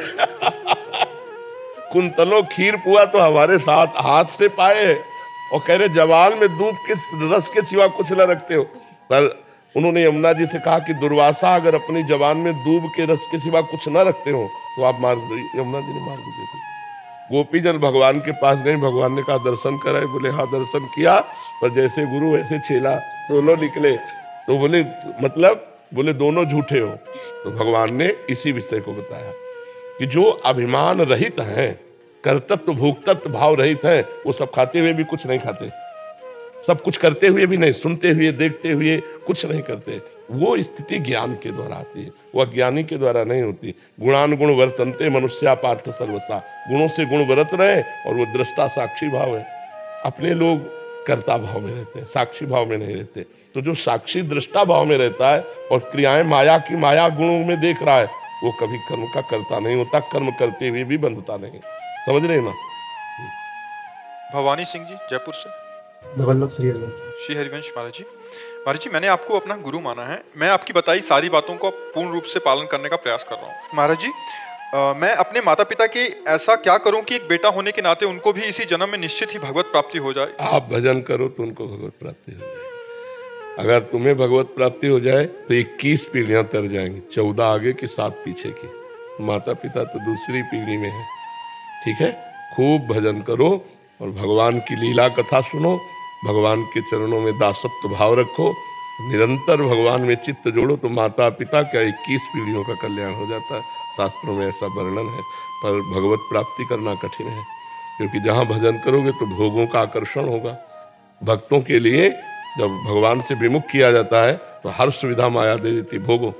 कुंतलों खीर पुआ तो हमारे साथ हाथ से पाए और कह रहे जबान में दूब के रस के सिवा कुछ ना रखते हो। पर उन्होंने यमुना जी से कहा कि दुर्वासा अगर अपनी जबान में दूब के रस के सिवा कुछ ना रखते हो तो आप मार्ग दो। यमुना जी ने मार्ग दे दिया। गोपी जन भगवान के पास गए, भगवान ने कहा दर्शन कराए। बोले हाँ दर्शन किया, पर जैसे गुरु वैसे चेला, दोनों निकले। तो बोले मतलब, बोले दोनों झूठे हो। तो भगवान ने इसी विषय को बताया कि जो अभिमान रहित हैं, कर्तृत्व भोक्तृत्व भाव रहित हैं, वो सब खाते हुए भी कुछ नहीं खाते, सब कुछ करते हुए भी नहीं, सुनते हुए देखते हुए कुछ नहीं करते। वो स्थिति ज्ञान के द्वारा आती है, वो अज्ञानी के द्वारा नहीं होती। गुणानुगुण वर्तन्ते मनुष्या पार्थ सर्वसा, गुणों से गुण बरत रहे और वो दृष्टा साक्षी भाव है। अपने लोग कर्ता भाव में रहते हैं, साक्षी भाव में नहीं रहते। तो जो साक्षी दृष्टा भाव में रहता है और क्रियाएं माया की माया गुणों में देख रहा है, वो कभी कर्म का कर्ता नहीं होता, कर्म करते हुए भी बंधता नहीं। समझ रहे ना? भवानी सिंह जी जयपुर से। श्री हरिवंश महाराज जी, मैंने आपको अपना गुरु माना है। मैं आपकी बताई सारी बातों को पूर्ण रूप से पालन करने का प्रयास कर रहा हूँ। महाराज जी, मैं अपने माता पिता के ऐसा क्या करूं कि एक बेटा होने के नाते उनको भी इसी जन्म में निश्चित ही भगवत प्राप्ति हो जाए? आप भजन करो तो उनको भगवत प्राप्ति हो जाए। अगर तुम्हें भगवत प्राप्ति हो जाए तो 21 पीढ़ियां तर जाएंगी, 14 आगे की 7 पीछे की। माता पिता तो दूसरी पीढ़ी में है। ठीक है, खूब भजन करो और भगवान की लीला कथा सुनो, भगवान के चरणों में दासत्व भाव रखो, निरंतर भगवान में चित्त जोड़ो, तो माता पिता क्या 21 पीढ़ियों का कल्याण हो जाता है। शास्त्रों में ऐसा वर्णन है। पर भगवत प्राप्ति करना कठिन है, क्योंकि जहाँ भजन करोगे तो भोगों का आकर्षण होगा। भक्तों के लिए जब भगवान से विमुख किया जाता है तो हर सुविधा माया दे देती, भोगो।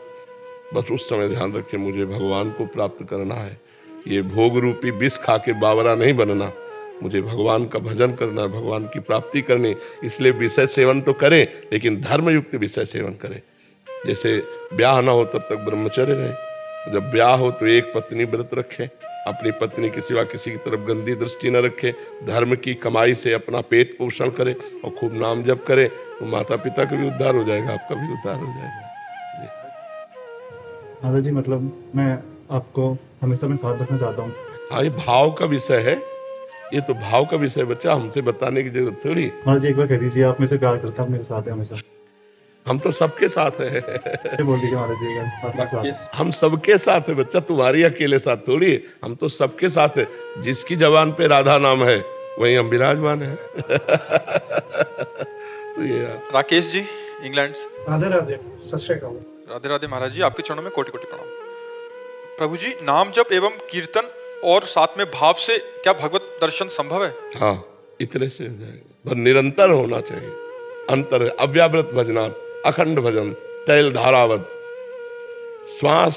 बस उस समय ध्यान रखें, मुझे भगवान को प्राप्त करना है, ये भोग रूपी विष खा के बावरा नहीं बनना, मुझे भगवान का भजन करना, भगवान की प्राप्ति करनी। इसलिए विषय सेवन तो करें, लेकिन धर्मयुक्त विषय सेवन करें। जैसे ब्याह ना हो तब तक ब्रह्मचर्य रहे, जब ब्याह हो तो एक पत्नी व्रत रखे, अपनी पत्नी के सिवा किसी की तरफ गंदी दृष्टि न रखे, धर्म की कमाई से अपना पेट पोषण करे और खूब नाम जप करे, तो माता पिता का भी उद्धार हो जाएगा, आपका भी उद्धार हो जाएगा। दादा जी, मतलब मैं आपको हमेशा में साथ रखना चाहता हूँ। हाँ, ये भाव का विषय है, ये तो भाव का विषय बच्चा, हमसे बताने की जरूरत थोड़ी। हाँ जी, एक बार कह दीजिए, आप मेरे से प्यार करते हैं, आप मेरे साथ हैं हमेशा। हम तो सबके साथ हैं। बोल दीजिए महाराज जी, हम सबके साथ है बच्चा, तुम्हारी अकेले साथ थोड़ी है, हम तो सबके साथ है। जिसकी जबान पे राधा नाम है वहीं हम विराजमान है। तो ये राकेश जी इंग्लैंड से। राधे राधे, सत श्री अकाल। राधे राधे महाराज जी, आपके चरणों में कोटि कोटि प्रणाम। प्रभु जी, नाम जप एवं कीर्तन और साथ में भाव से क्या भगवत दर्शन संभव है? हाँ, इतने से हो जाएगा, पर निरंतर होना चाहिए। अंतर अव्यावृत भजनात् अखंड भजन तैल धारावत। श्वास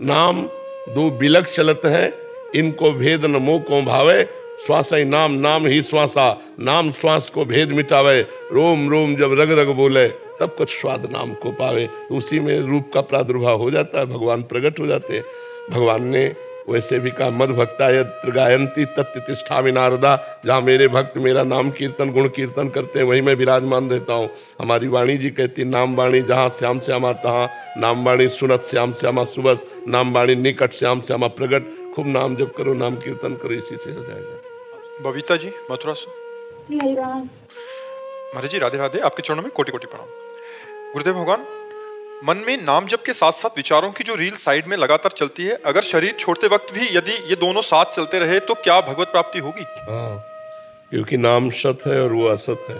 नाम दो बिलक चलत है, इनको भेद न मोह को भावे। श्वास ही नाम, नाम ही श्वासा, नाम श्वास को भेद मिटावे। रोम रोम जब रग रग बोले, तब कुछ स्वाद नाम को पावे। तो उसी में रूप का प्रादुर्भाव हो जाता है, भगवान प्रकट हो जाते हैं। भगवान ने वैसे भी कहा, मद भक्ता यत्र गायन्ति तत्र तिष्ठामि नारदा। जहाँ मेरे भक्त मेरा नाम कीर्तन गुण कीर्तन करते हैं, वहीं मैं विराजमान रहता हूँ। हमारी वाणी जी कहती, नाम वाणी जहाँ श्याम श्यामा तहाँ, नाम वाणी सुनत श्याम श्यामा सुबस, नाम वाणी निकट श्याम श्यामा प्रगट। खूब नाम जप करो, नाम कीर्तन करो, इसी से हो जाएगा। बबीता जी मथुरा से। महाराज जी राधे राधे, आपके चरणों में कोटि कोटि प्रणाम। गुरुदेव भगवान, मन में नाम जप के साथ साथ विचारों की जो रील साइड में लगातार चलती है, अगर शरीर छोड़ते वक्त भी यदि ये दोनों साथ चलते रहे तो क्या भगवत प्राप्ति होगी? हाँ, क्योंकि नाम सत है और वो असत है।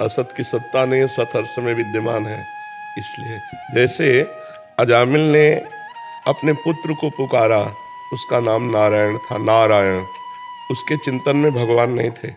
असत की सत्ता नहीं है, सत हर समय विद्यमान है। इसलिए जैसे अजामिल ने अपने पुत्र को पुकारा, उसका नाम नारायण था, नारायण। उसके चिंतन में भगवान नहीं थे,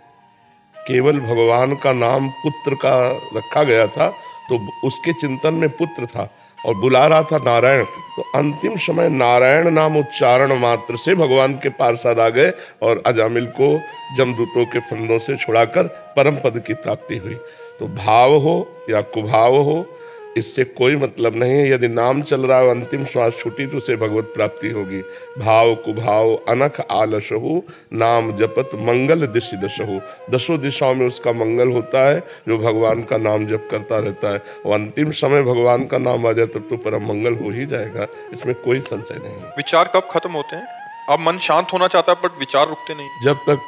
केवल भगवान का नाम पुत्र का रखा गया था, तो उसके चिंतन में पुत्र था और बुला रहा था नारायण। तो अंतिम समय नारायण नाम उच्चारण मात्र से भगवान के पार्षद आ गए और अजामिल को जमदूतों के फंदों से छुड़ाकर परम पद की प्राप्ति हुई। तो भाव हो या कुभाव हो, इससे कोई मतलब नहीं है। यदि नाम चल रहा है, अंतिम श्वास छूटी, तो उसे भगवत प्राप्ति होगी। भाव कुभाव अनख आलसहु, नाम जपत मंगल दिशि दशहु। दसों दिशाओं में उसका मंगल होता है जो भगवान का नाम जप करता रहता है। वो अंतिम समय भगवान का नाम आ जाए तब तो परम मंगल हो ही जाएगा, इसमें कोई संशय नहीं। विचार कब खत्म होते हैं? अब मन शांत होना चाहता है पर विचार रुकते नहीं। जब तक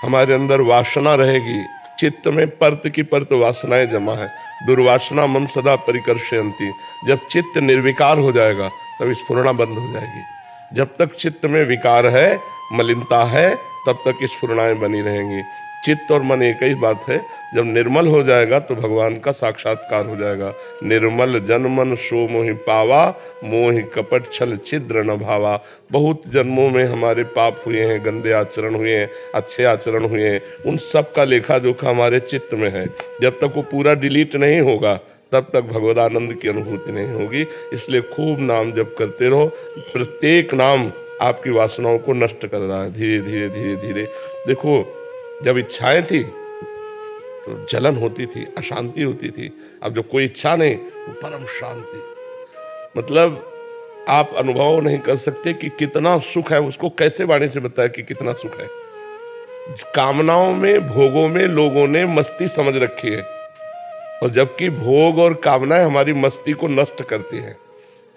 हमारे अंदर वासना रहेगी, चित्त में परत की परत वासनाएं जमा है, दुर्वासना मम सदा परिकर्षयन्ति। जब चित्त निर्विकार हो जाएगा तब स्फुरना बंद हो जाएगी। जब तक चित्त में विकार है, मलिनता है, तब तक स्फुरणाएं बनी रहेंगी। चित्त और मन एक ही बात है, जब निर्मल हो जाएगा तो भगवान का साक्षात्कार हो जाएगा। निर्मल जन मन सो मोहि पावा, मोहि कपट छल छिद्र न भावा। बहुत जन्मों में हमारे पाप हुए हैं, गंदे आचरण हुए हैं, अच्छे आचरण हुए हैं, उन सब का लेखा जोखा हमारे चित्त में है। जब तक वो पूरा डिलीट नहीं होगा तब तक भगवदानंद की अनुभूति नहीं होगी। इसलिए खूब नाम जप करते रहो। प्रत्येक नाम आपकी वासनाओं को नष्ट कर रहा है धीरे धीरे धीरे धीरे। देखो, जब इच्छाएं थी तो जलन होती थी, अशांति होती थी। अब जब कोई इच्छा नहीं तो परम शांति। मतलब आप अनुभव नहीं कर सकते कि कितना सुख है। उसको कैसे वाणी से बताया कि कितना सुख है। कामनाओं में, भोगों में लोगों ने मस्ती समझ रखी है, और जबकि भोग और कामनाएं हमारी मस्ती को नष्ट करती है,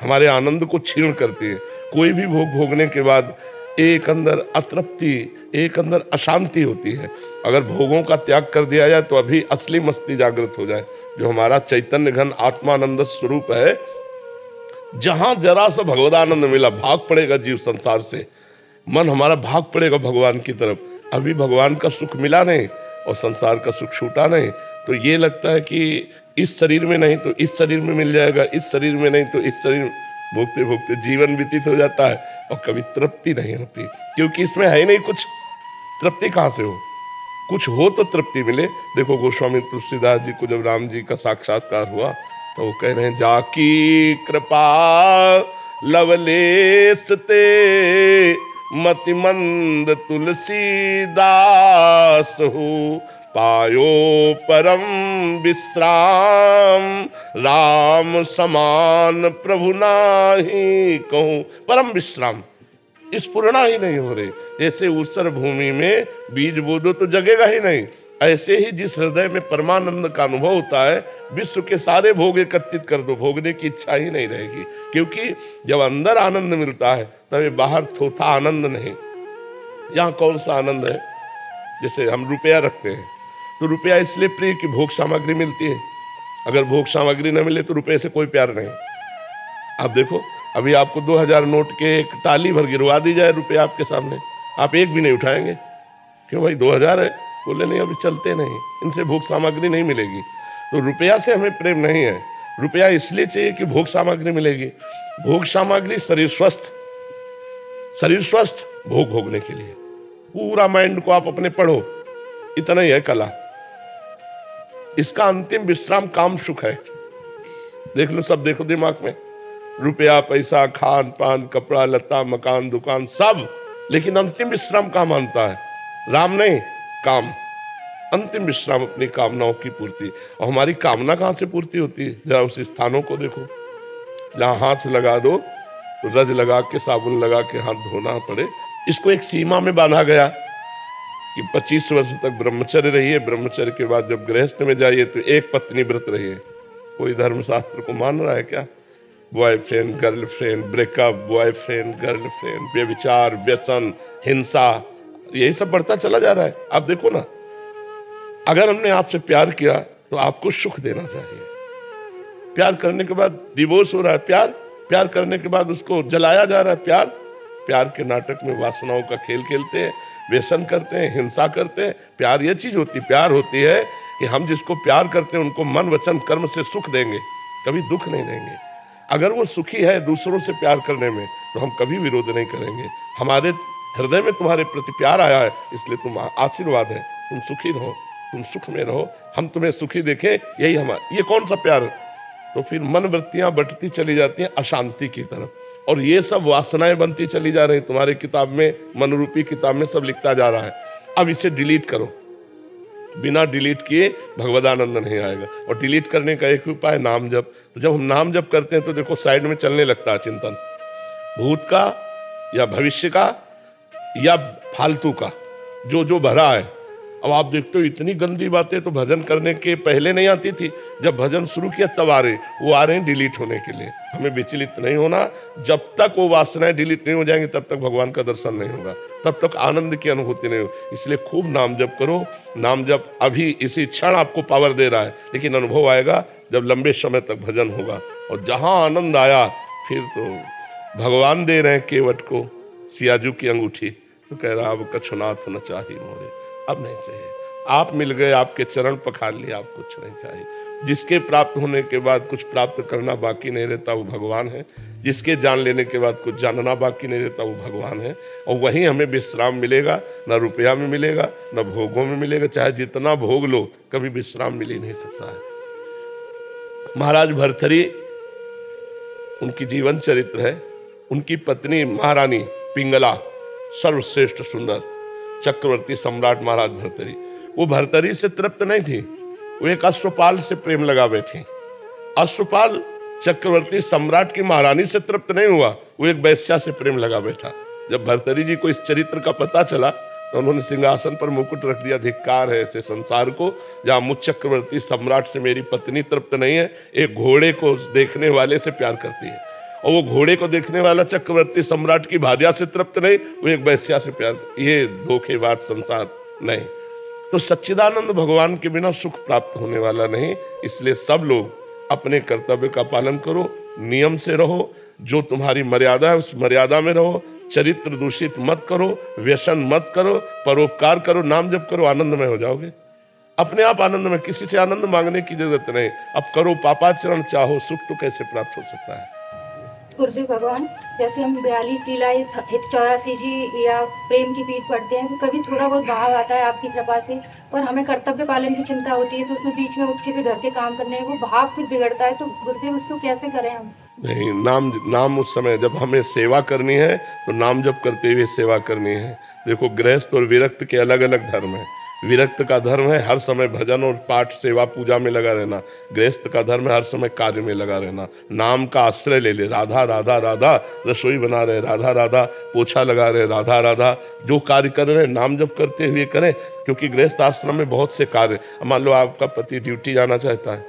हमारे आनंद को छीण करती है। कोई भी भोग भोगने के बाद एक अंदर अतृप्ति, एक अंदर अशांति होती है। अगर भोगों का त्याग कर दिया जाए तो अभी असली मस्ती जागृत हो जाए, जो हमारा चैतन्य घन आत्मानंद स्वरूप है। जहां जरा सा भगवदानंद मिला, भाग पड़ेगा जीव संसार से, मन हमारा भाग पड़ेगा भगवान की तरफ। अभी भगवान का सुख मिला नहीं और संसार का सुख छूटा नहीं, तो ये लगता है कि इस शरीर में नहीं तो इस शरीर में मिल जाएगा, इस शरीर में नहीं तो इस शरीर में। भोगते भोगते जीवन व्यतीत हो जाता है और कभी तृप्ति नहीं होती, क्योंकि इसमें है ही नहीं कुछ। तृप्ति कहाँ से हो? कुछ हो तो तृप्ति मिले। देखो, गोस्वामी तुलसीदास जी को जब राम जी का साक्षात्कार हुआ तो वो कह रहे हैं, जाकी कृपा लवलेश ते मतिमंद तुलसीदास हो, पायो परम विश्राम राम समान प्रभु नाही कहूँ। परम विश्राम स्फुरना ही नहीं हो रही। जैसे ऊसर भूमि में बीज बो दो तो जगेगा ही नहीं, ऐसे ही जिस हृदय में परमानंद का अनुभव होता है, विश्व के सारे भोग एकत्रित कर दो, भोगने की इच्छा ही नहीं रहेगी। क्योंकि जब अंदर आनंद मिलता है तब बाहर थोथा आनंद नहीं। यहाँ कौन सा आनंद है? जैसे हम रुपया रखते हैं तो रुपया इसलिए प्रिय कि भोग सामग्री मिलती है। अगर भोग सामग्री न मिले तो रुपये से कोई प्यार नहीं। आप देखो, अभी आपको 2000 नोट के एक टाली भर गिरवा दी जाए रुपया आपके सामने, आप एक भी नहीं उठाएंगे। क्यों भाई? 2000 है। बोले नहीं, अभी चलते नहीं, इनसे भोग सामग्री नहीं मिलेगी। तो रुपया से हमें प्रेम नहीं है। रुपया इसलिए चाहिए कि भोग सामग्री मिलेगी। भोग सामग्री शरीर स्वस्थ, शरीर स्वस्थ भोग भोगने के लिए। पूरा माइंड को आप अपने पढ़ो, इतना ही है कला। इसका अंतिम विश्राम काम सुख है। देख लो, सब देखो दिमाग में, रुपया पैसा खान पान कपड़ा लत्ता मकान दुकान सब, लेकिन अंतिम विश्राम कहाँ मानता है? राम नहीं, काम। अंतिम विश्राम अपनी कामनाओं की पूर्ति। और हमारी कामना कहाँ से पूर्ति होती है? जरा उस स्थानों को देखो जहाँ हाथ लगा दो तो रज लगा के साबुन लगा के हाथ धोना पड़े। इसको एक सीमा में बांधा गया कि 25 वर्ष तक ब्रह्मचर्य रहिए, ब्रह्मचर्य के बाद जब गृहस्थ में जाइए तो एक पत्नी व्रत रहिए। कोई धर्मशास्त्र को मान रहा है क्या? Boyfriend girlfriend, breakup, boyfriend girlfriend, व्यभिचार, व्यसन, हिंसा, यही सब बढ़ता चला जा रहा है। आप देखो ना, अगर हमने आपसे प्यार किया तो आपको सुख देना चाहिए। प्यार करने के बाद डिवोर्स हो रहा है, प्यार करने के बाद उसको जलाया जा रहा है। प्यार के नाटक में वासनाओं का खेल खेलते हैं, व्यसन करते हैं, हिंसा करते हैं। प्यार ये चीज होती, प्यार होती है कि हम जिसको प्यार करते हैं उनको मन वचन कर्म से सुख देंगे, कभी दुख नहीं देंगे। अगर वो सुखी है दूसरों से प्यार करने में तो हम कभी विरोध नहीं करेंगे। हमारे हृदय में तुम्हारे प्रति प्यार आया है, इसलिए तुम आशीर्वाद है, तुम सुखी रहो, तुम सुख में रहो, हम तुम्हें सुखी देखें, यही हमारा। ये कौन सा प्यार? तो फिर मन वृत्तियां बढ़ती चली जाती हैं अशांति की तरफ, और ये सब वासनाएं बनती चली जा रही। तुम्हारे किताब में, मनरूपी किताब में सब लिखता जा रहा है। अब इसे डिलीट करो। बिना डिलीट किए भगवदानंद नहीं आएगा। और डिलीट करने का एक उपाय नाम जप। तो जब हम नाम जप करते हैं तो देखो साइड में चलने लगता है चिंतन, भूत का या भविष्य का या फालतू का, जो भरा है। अब आप देखते हो इतनी गंदी बातें तो भजन करने के पहले नहीं आती थी, जब भजन शुरू किया तब आ रहे, वो आ रहे हैं डिलीट होने के लिए। हमें विचलित नहीं होना। जब तक वो वासनाएं डिलीट नहीं हो जाएंगी तब तक भगवान का दर्शन नहीं होगा, तब तक आनंद की अनुभूति नहीं होगी। इसलिए खूब नाम जप करो। नाम जप अभी इसी क्षण आपको पावर दे रहा है, लेकिन अनुभव आएगा जब लंबे समय तक भजन होगा। और जहाँ आनंद आया फिर तो भगवान दे रहे हैं केवट को सियाजू की अंगूठी। तो कह रहा अब कछुनाथ न चाहिए मोरे, अब नहीं चाहिए। आप मिल गए, आपके चरण पखार लिए, आप कुछ नहीं चाहिए। जिसके प्राप्त होने के बाद कुछ प्राप्त करना बाकी नहीं रहता वो भगवान है। जिसके जान लेने के बाद कुछ जानना बाकी नहीं रहता वो भगवान है। और वहीं हमें विश्राम मिलेगा, न रुपया में मिलेगा न भोगों में मिलेगा। चाहे जितना भोग लो, कभी विश्राम मिल ही नहीं सकता है। महाराज भर्तृहरि उनकी जीवन चरित्र है। उनकी पत्नी महारानी पिंगला सर्वश्रेष्ठ सुंदर चक्रवर्ती सम्राट महाराज भर्तृहरि, वो भर्तृहरि से तृप्त नहीं थी, वो एक अश्वपाल से प्रेम लगा बैठी। अश्वपाल चक्रवर्ती सम्राट की महारानी से तृप्त नहीं हुआ, वो एक वैश्या से प्रेम लगा बैठा। जब भर्तृहरि जी को इस चरित्र का पता चला तो उन्होंने सिंहासन पर मुकुट रख दिया। धिक्कार है ऐसे संसार को, जहां मुझ चक्रवर्ती सम्राट से मेरी पत्नी तृप्त नहीं है, एक घोड़े को देखने वाले से प्यार करती है। और वो घोड़े को देखने वाला चक्रवर्ती सम्राट की भार्या से तृप्त नहीं, वो एक वैश्या से प्यार। ये धोखेबाज संसार नहीं। तो सच्चिदानंद भगवान के बिना सुख प्राप्त होने वाला नहीं। इसलिए सब लोग अपने कर्तव्य का पालन करो, नियम से रहो, जो तुम्हारी मर्यादा है उस मर्यादा में रहो, चरित्र दूषित मत करो, व्यसन मत करो, परोपकार करो, नाम जप करो, आनंदमय हो जाओगे। अपने आप आनंद में, किसी से आनंद मांगने की जरूरत नहीं। अब करो पापाचरण, चाहो सुख तो कैसे प्राप्त हो सकता है। गुरुदेव भगवान, जैसे हम 42 लीलाएं हित 84 जी या प्रेम की पीठ पढ़ते हैं तो कभी थोड़ा बहुत भाव आता है आपकी कृपा से, और हमें कर्तव्य पालन की चिंता होती है तो उसमें बीच में उठ के फिर घर के काम करने वो भाव फिर बिगड़ता है। तो गुरुदेव उसको कैसे करें हम? नहीं, नाम उस समय जब हमें सेवा करनी है तो नाम जप करते हुए सेवा करनी है। देखो, गृहस्थ और विरक्त के अलग अलग धर्म है। विरक्त का धर्म है हर समय भजन और पाठ सेवा पूजा में लगा रहना। गृहस्थ का धर्म है हर समय कार्य में लगा रहना। नाम का आश्रय ले ले, राधा राधा राधा, रसोई बना रहे राधा राधा, पोछा लगा रहे राधा राधा, जो कार्य कर रहे नाम जप करते हुए करें। क्योंकि गृहस्थ आश्रम में बहुत से कार्य, मान लो आपका पति ड्यूटी जाना चाहता है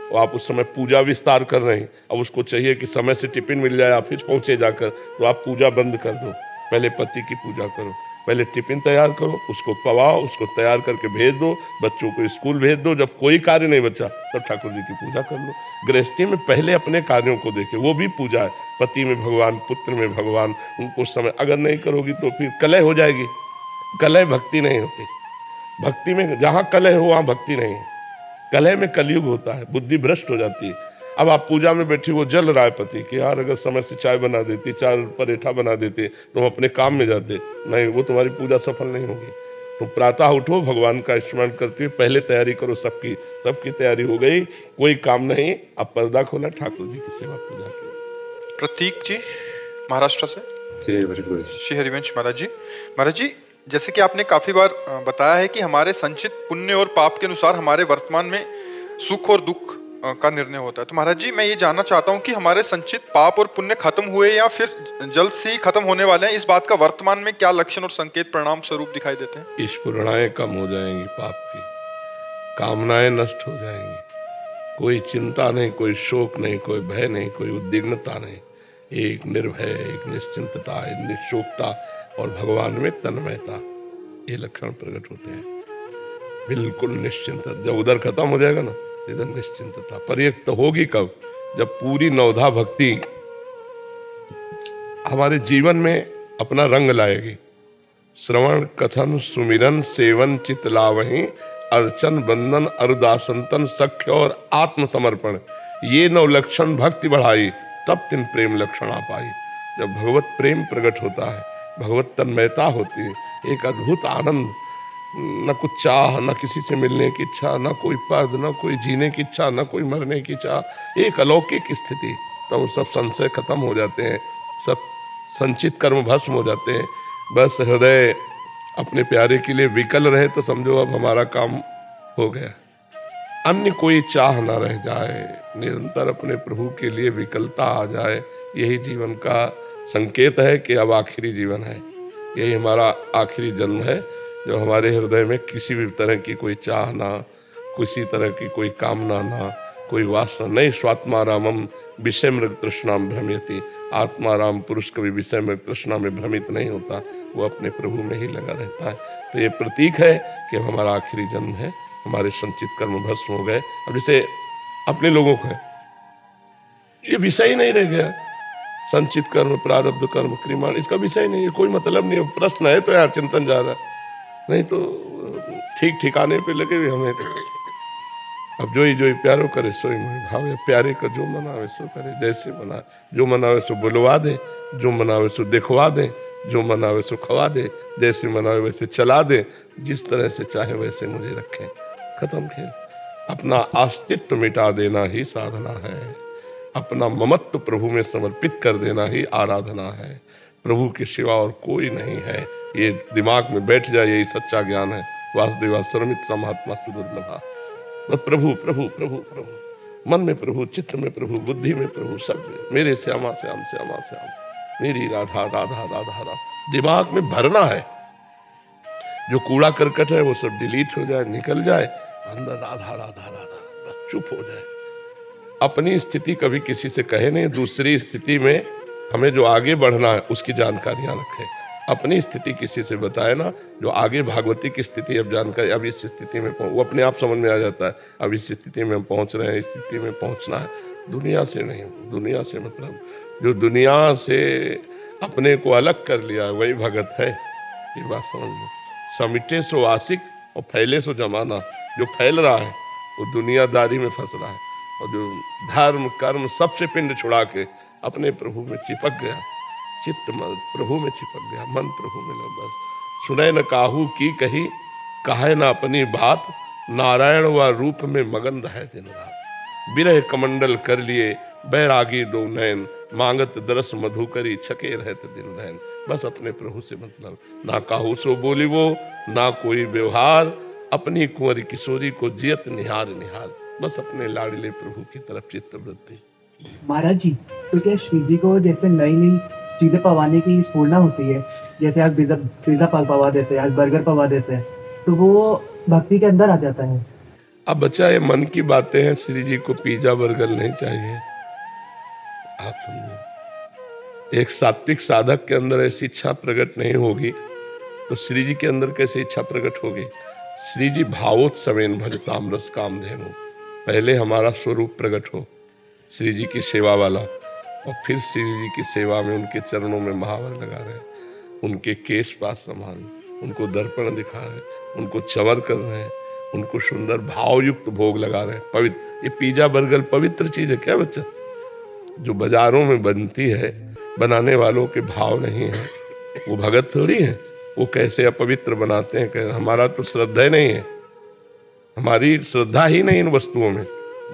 और आप उस समय पूजा विस्तार कर रहे हैं, अब उसको चाहिए कि समय से टिफिन मिल जाए, ऑफिस पहुंचे जाकर, तो आप पूजा बंद कर दो, पहले पति की पूजा करो, पहले टिफिन तैयार करो, उसको पवाओ, उसको तैयार करके भेज दो, बच्चों को स्कूल भेज दो। जब कोई कार्य नहीं बचा तब ठाकुर जी की पूजा कर लो। गृहस्थी में पहले अपने कार्यों को देखे, वो भी पूजा है। पति में भगवान, पुत्र में भगवान, उनको समय अगर नहीं करोगी तो फिर कलह हो जाएगी। कलह भक्ति नहीं होती। भक्ति में जहाँ कलह हो वहाँ भक्ति नहीं है। कलह में कलयुग होता है, बुद्धि भ्रष्ट हो जाती है। अब आप पूजा में बैठी, वो जल रहा है पति कि यार अगर समय से चाय बना देती, चार परेठा बना देते तो हम अपने काम में जाते, नहीं, वो तुम्हारी पूजा सफल नहीं होगी। तो प्रातः उठो, भगवान का स्मरण करते हुए पहले तैयारी करो। सबकी तैयारी हो गई, कोई काम नहीं, अब पर्दा खोला, ठाकुर जी की सेवा पूजा की। प्रतीक जी महाराष्ट्र से। श्री हरिवंश महाराज जी, जैसे कि आपने काफी बार बताया है कि हमारे संचित पुण्य और पाप के अनुसार हमारे वर्तमान में सुख और दुख का निर्णय होता है। तो महाराज जी, मैं ये जानना चाहता हूँ कि हमारे संचित पाप और पुण्य खत्म हुए या फिर जल्द से ही खत्म होने वाले हैं, इस बात का वर्तमान में क्या लक्षण और संकेत परिणाम स्वरूप दिखाई देते हैं? स्फुरणाएं कम हो जाएंगी, पाप की कामनाएं नष्ट हो जाएंगी, कोई चिंता नहीं, कोई शोक नहीं, कोई भय नहीं, कोई उद्विग्नता नहीं, एक निर्भय, एक निश्चिंतता, एक निशोकता और भगवान में तन्मयता, ये लक्षण प्रकट होते हैं। बिल्कुल निश्चिंत, जब उधर खत्म हो जाएगा ना, इधर निश्चिंतता। पर ये तो होगी कब? जब पूरी नवधा भक्ति हमारे जीवन में अपना रंग लाएगी। श्रवण कथन सुमिरन सेवन चित लावहीं, अर्चन बंदन अरुदासंतन सख्य और आत्मसमर्पण, ये नौ लक्षण भक्ति बढ़ाई, तब तिन प्रेम लक्षण आ पाई। जब भगवत प्रेम प्रकट होता है, भगवत तन्मयता होती है, एक अद्भुत आनंद, न कुछ चाह, न किसी से मिलने की इच्छा, न कोई पद, न कोई जीने की इच्छा, न कोई मरने की चाह, एक अलौकिक स्थिति। तो सब संशय खत्म हो जाते हैं, सब संचित कर्म भस्म हो जाते हैं। बस हृदय अपने प्यारे के लिए विकल रहे तो समझो अब हमारा काम हो गया। अन्य कोई चाह ना रह जाए, निरंतर अपने प्रभु के लिए विकलता आ जाए, यही जीवन का संकेत है कि अब आखिरी जीवन है, यही हमारा आखिरी जन्म है। जो हमारे हृदय में किसी भी तरह की कोई चाह ना, किसी तरह की कोई कामना ना, कोई वासना नहीं। स्वात्मारामम विषय मृग तृष्णा भ्रमयति, आत्माराम पुरुष कभी विषय मृग तृष्णा में भ्रमित नहीं होता, वो अपने प्रभु में ही लगा रहता है। तो ये प्रतीक है कि हमारा आखिरी जन्म है, हमारे संचित कर्म भस्म हो गए। अब जैसे अपने लोगों को ये विषय ही नहीं रह गया, संचित कर्म, प्रारब्ध कर्म, क्रियमाण, इसका विषय नहीं है, कोई मतलब नहीं है। प्रश्न है तो यहाँ चिंतन जा रहा है, नहीं तो ठीक ठिकाने पे लगे हुए हमें। अब जो ही प्यारो करे सोई मोहि भावे, प्यारे का जो मनावे सो करे, जैसे मना, जो मनावे सो बुलवा दे, जो मनावे सो दिखवा दे, जो मनावे सो खवा दे, जैसे मनावे वैसे चला दे, जिस तरह से चाहे वैसे मुझे रखें। खत्म खेल। अपना अस्तित्व मिटा देना ही साधना है, अपना ममत्व प्रभु में समर्पित कर देना ही आराधना है। प्रभु के सिवा और कोई नहीं है, ये दिमाग में बैठ जाए, यही सच्चा ज्ञान है। वासुदेवा सर्वमित स महात्मा सुदुर्लभा। प्रभु प्रभु प्रभु प्रभु, मन में प्रभु, चित्त में प्रभु, बुद्धि में प्रभु, सब मेरे श्यामा श्याम श्यामा श्याम, मेरी राधा राधा राधा राधा। दिमाग में भरना है, जो कूड़ा करकट है वो सब डिलीट हो जाए, निकल जाए, अंदर राधा राधा राधा, बस चुप हो जाए। अपनी स्थिति कभी किसी से कहे नहीं, दूसरी स्थिति में हमें जो आगे बढ़ना है उसकी जानकारियां रखें। अपनी स्थिति किसी से बताए ना, जो आगे भागवती की स्थिति अब जानकारी, अब इस स्थिति में वो अपने आप समझ में आ जाता है, अब इस स्थिति में हम पहुंच रहे हैं, इस स्थिति में पहुंचना है। दुनिया से नहीं, दुनिया से मतलब जो दुनिया से अपने को अलग कर लिया वही भगत है, ये बात समझ लो। समिटे सो आशिक और फैले सो जमाना, जो फैल रहा है वो दुनियादारी में फंस रहा है, और जो धर्म कर्म सबसे पिंड छुड़ा के अपने प्रभु में चिपक गया, चित्त प्रभु में चिपक गया, मन प्रभु में लग, बस सुने न काहू की कही, कहे न अपनी बात, नारायण व रूप में मगन रहे दिन रात। बिरह कमंडल कर लिए बैरागी दो नयन, मांगत दरस मधुकरी छके रहते दिन रहन। बस अपने प्रभु से मतलब, ना काहू सो बोली वो, ना कोई व्यवहार, अपनी कुंवरी किशोरी को जियत निहार निहार। बस अपने लाडले प्रभु की तरफ चित्त वृत्ति। महाराज जी, तो क्या श्री जी को जैसे नई नई चीजें पवाने की स्फूर्णा होती है, जैसे आज पिज्जा पवा देते हैं, आज बर्गर पवा देते हैं, तो वो भक्ति के अंदर आ जाता है। अब बच्चा ये मन की बातें हैं, श्री जी को पिज्जा बर्गर नहीं चाहिए, आप समझो। एक सात्विक साधक के अंदर ऐसी इच्छा प्रकट नहीं होगी तो श्री जी के अंदर कैसे इच्छा प्रकट होगी। श्री जी भावोत्सवेन भजताम रस काम धेनु, पहले हमारा स्वरूप प्रकट हो श्री जी की सेवा वाला, और फिर श्री जी की सेवा में उनके चरणों में महावर लगा रहे, उनके केश पास संभाल, उनको दर्पण दिखा रहे, उनको चवर कर रहे हैं, उनको सुंदर भावयुक्त भोग लगा रहे हैं। पवित्र, ये पिज्जा बर्गर पवित्र चीज है क्या बच्चा? जो बाजारों में बनती है, बनाने वालों के भाव नहीं है, वो भगत थोड़ी है। वो कैसे अपवित्र बनाते हैं, हमारा तो श्रद्धा ही नहीं है, हमारी श्रद्धा ही नहीं इन वस्तुओं में।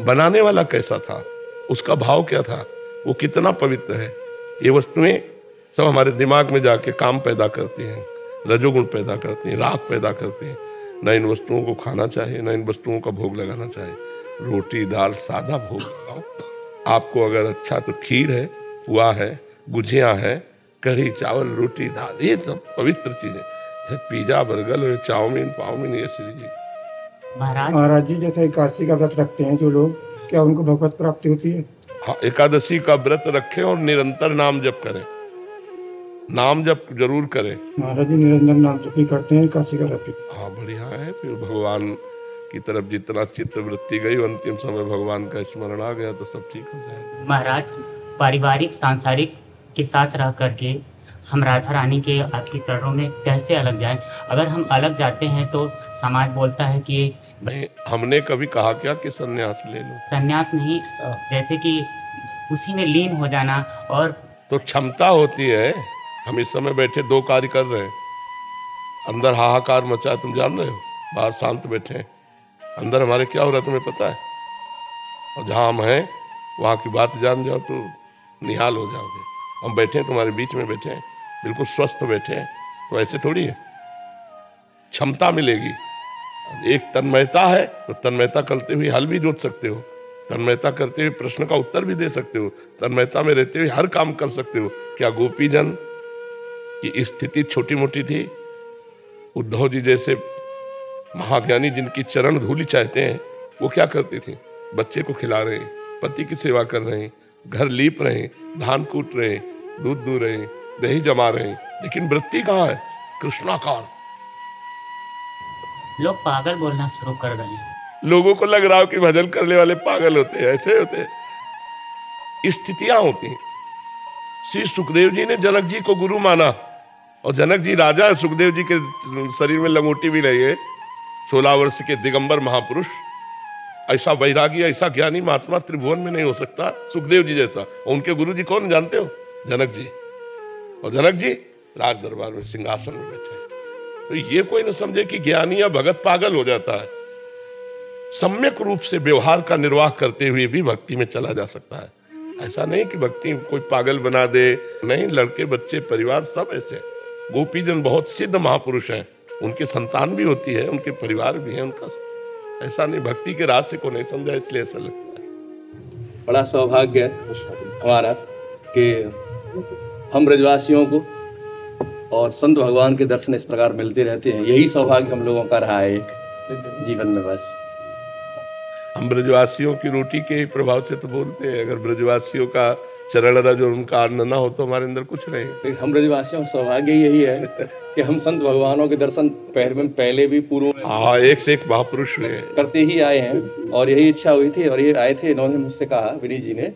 बनाने वाला कैसा था, उसका भाव क्या था, वो कितना पवित्र है। ये वस्तुएं सब हमारे दिमाग में जाके काम पैदा करती हैं, रजोगुण पैदा करती हैं, राग पैदा करती हैं। न इन वस्तुओं को खाना चाहिए, न इन वस्तुओं का भोग लगाना चाहिए। रोटी दाल सादा भोग लगाओ। आपको अगर अच्छा तो खीर है, पुआ है, गुजिया है, कढ़ी चावल रोटी दाल, ये सब पवित्र चीजें। पिज्जा बर्गर चाउमीन पाउमीन ये श्री जी। महाराज जी, जैसे एकादशी का व्रत रखते हैं जो लोग, क्या उनको भगवत प्राप्ति होती है? हाँ, एकादशी का व्रत रखें और निरंतर नाम जप करें, नाम जप जरूर करें। महाराज जी निरंतर नाम जप ही करते हैं एकादशी का व्रत। हाँ बढ़िया है, फिर भगवान की तरफ जितना चित्त वृत्ति गई, अंतिम समय भगवान का स्मरण आ गया तो सब ठीक हो जाएगा। महाराज, पारिवारिक सांसारिक के साथ रह करके हम राधा रानी के आपके चरणों में कैसे अलग जाएं? अगर हम अलग जाते हैं तो समाज बोलता है कि नहीं, हमने कभी कहा क्या कि संन्यास ले लो? संन्यास नहीं, जैसे कि उसी में लीन हो जाना। और तो क्षमता होती है। हम इस समय बैठे दो कार्य कर रहे हैं, अंदर हाहाकार मचा है, तुम जान रहे हो, बाहर शांत बैठे हैं, अंदर हमारे क्या हो रहा है तुम्हें पता है। और जहाँ हम हैं वहाँ की बात जान जाओ तो निहाल हो जाओगे। हम बैठे हैं तुम्हारे बीच में, बैठे हैं बिल्कुल स्वस्थ बैठे हैं, तो ऐसे थोड़ी है। क्षमता मिलेगी। एक तन्मयता है तो तन्मयता करते हुए हल भी जोत सकते हो, तन्मयता करते हुए प्रश्न का उत्तर भी दे सकते हो, तन्मयता में रहते हुए हर काम कर सकते हो। क्या गोपीजन की स्थिति छोटी मोटी थी? उद्धव जी जैसे महाज्ञानी जिनकी चरण धूलि चाहते हैं, वो क्या करती थी? बच्चे को खिला रहे, पति की सेवा कर रहे, घर लीप रहे, धान कूट रहे, दूध दूह रहे, दही जमा रहे, लेकिन वृत्ति कहाँ है? कृष्णाकार। लोग पागल बोलना शुरू कर रहे हैं। लोगों को लग रहा हो कि भजन करने वाले पागल होते हैं, ऐसे होते हैं। स्थितियां होती हैं। श्री सुखदेव जी ने जनक जी को गुरु माना, और जनक जी राजा, सुखदेव जी के शरीर में लंगोटी भी रही है, 16 वर्ष के दिगंबर महापुरुष। ऐसा वैरागी, ऐसा ज्ञानी महात्मा त्रिभुवन में नहीं हो सकता सुखदेव जी जैसा। और उनके गुरु जी कौन जानते हो? जनक जी। और जनक जी राज दरबार में सिंहासन में बैठे। तो ये कोई न समझे कि ज्ञानी या भगत पागल हो जाता है। सम्यक रूप से व्यवहार का निर्वाह करते हुए भी भक्ति में चला जा सकता है। ऐसा नहीं कि भक्ति कोई पागल बना दे, नहीं, लड़के बच्चे परिवार सब ऐसे। गोपीजन बहुत सिद्ध महापुरुष हैं, उनकी संतान भी होती है, उनके परिवार भी हैं उनका। ऐसा नहीं, भक्ति के रास्ते को नहीं समझा, इसलिए ऐसा लगता है। बड़ा सौभाग्य है हमारा कि हम ब्रजवासियों को और संत भगवान के दर्शन इस प्रकार मिलते रहते हैं। यही सौभाग्य हम लोगों का रहा है जीवन में। बस हम ब्रजवासियों की रोटी के ही प्रभाव से तो बोलते हैं। अगर ब्रजवासियों का चरण रज और उनका अन्न ना हो तो हमारे अंदर कुछ नहीं। हम ब्रजवासियों का सौभाग्य यही है कि हम संत भगवानों के दर्शन पहले भी पूर्व में एक से एक महापुरुष करते ही आए हैं, और यही इच्छा हुई थी। और ये आए थे, इन्होंने मुझसे कहा, विनीत जी ने,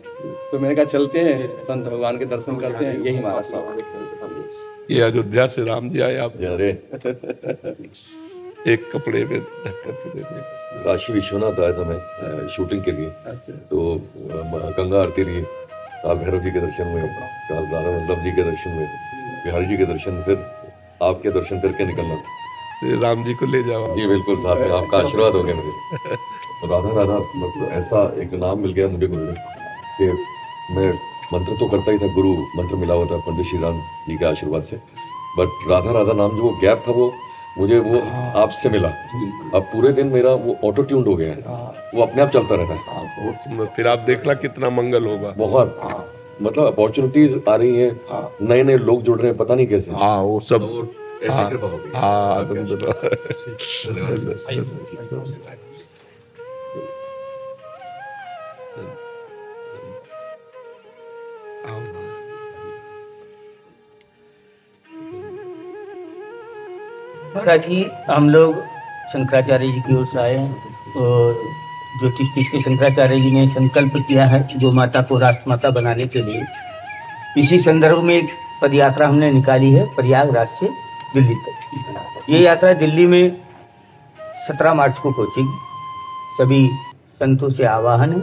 तो मैंने कहा चलते हैं संत भगवान के दर्शन करते हैं। यही हमारा सौभाग्य। ये अयोध्या से राम जी आए, आप एक कपड़े में ढककर से देते। काशी विश्वनाथ आया था मैं शूटिंग के लिए, तो गंगा आरती लिए, काल भैरव जी के दर्शन में, काल राधा वल्लभ जी के दर्शन में, बिहारी जी के दर्शन, फिर आपके दर्शन करके निकलना था। राम जी को ले जाओ। जी बिल्कुल, साथ में आपका आशीर्वाद हो गया मुझे। तो राधा राधा मतलब ऐसा एक नाम मिल गया मुझे गुरु ने कि मैं मंत्र तो करता ही था, गुरु मंत्र मिला हुआ था पंडित श्री राम जी के आशीर्वाद से, बट राधा राधा नाम जो वो गैप था वो मुझे वो आपसे मिला। अब पूरे दिन मेरा वो ऑटो ट्यून्ड हो गया है, वो अपने आप चलता रहता है। फिर आप देखना कितना मंगल होगा। बहुत मतलब अपॉर्चुनिटीज आ रही हैं, नए नए लोग जुड़ रहे हैं, पता नहीं कैसे। हाँ, वो सब ऐसी कृपा हो गई। महाराज जी, हम लोग शंकराचार्य जी की ओर से आए हैं और ज्योतिष पीठ के शंकराचार्य जी ने संकल्प किया है गौ माता को राष्ट्रमाता बनाने के लिए। इसी संदर्भ में एक पद यात्रा हमने निकाली है प्रयागराज से दिल्ली तक। ये यात्रा दिल्ली में 17 मार्च को पहुंचेगी। सभी संतों से आह्वान है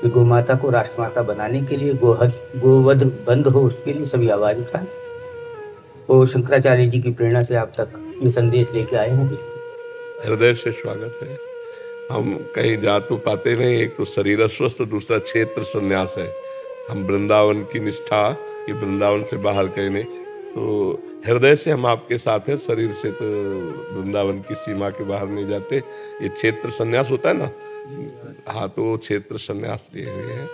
कि गौ माता को राष्ट्रमाता बनाने के लिए, गोवध बंद हो, उसके लिए सभी आवाज उठाएं। और शंकराचार्य जी की प्रेरणा से आप तक ये संदेश लेके आए हैं। हृदय से स्वागत है। हम कहीं जा तो पाते नहीं, एक तो शरीर अस्वस्थ, दूसरा क्षेत्र संन्यास है। हम वृंदावन की निष्ठा, ये वृंदावन से बाहर कहीं नहीं, तो हृदय से हम आपके साथ हैं, शरीर से तो वृंदावन की सीमा के बाहर नहीं जाते। ये क्षेत्र संन्यास होता है ना, हाँ, तो क्षेत्र संन्यास लिए हुए हैं।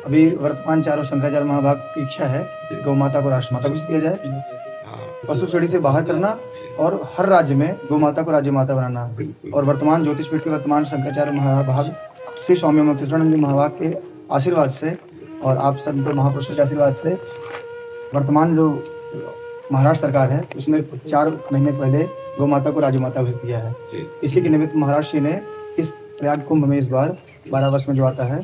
अभी वर्तमान चारों शंकराचार्य महाभाग की इच्छा है कि गौ माता को राष्ट्रमाता घोषित किया जाए, पशु श्रेणी से बाहर करना और हर राज्य में गौ माता को राज्य माता बनाना। और वर्तमान ज्योतिष पीठ के वर्तमान शंकराचार्य महाभाग श्री स्वामी मुक्तेश्वरानंद महाभाग के आशीर्वाद से और आप संत महापुरुषों के आशीर्वाद से वर्तमान जो महाराष्ट्र सरकार है उसने 4 महीने पहले गौ माता को राज्य माता घोषित किया है। इसी के निमित्त महाराष्ट्र ने इस प्रयाग कुंभ में इस बार 12 वर्ष में जो आता है,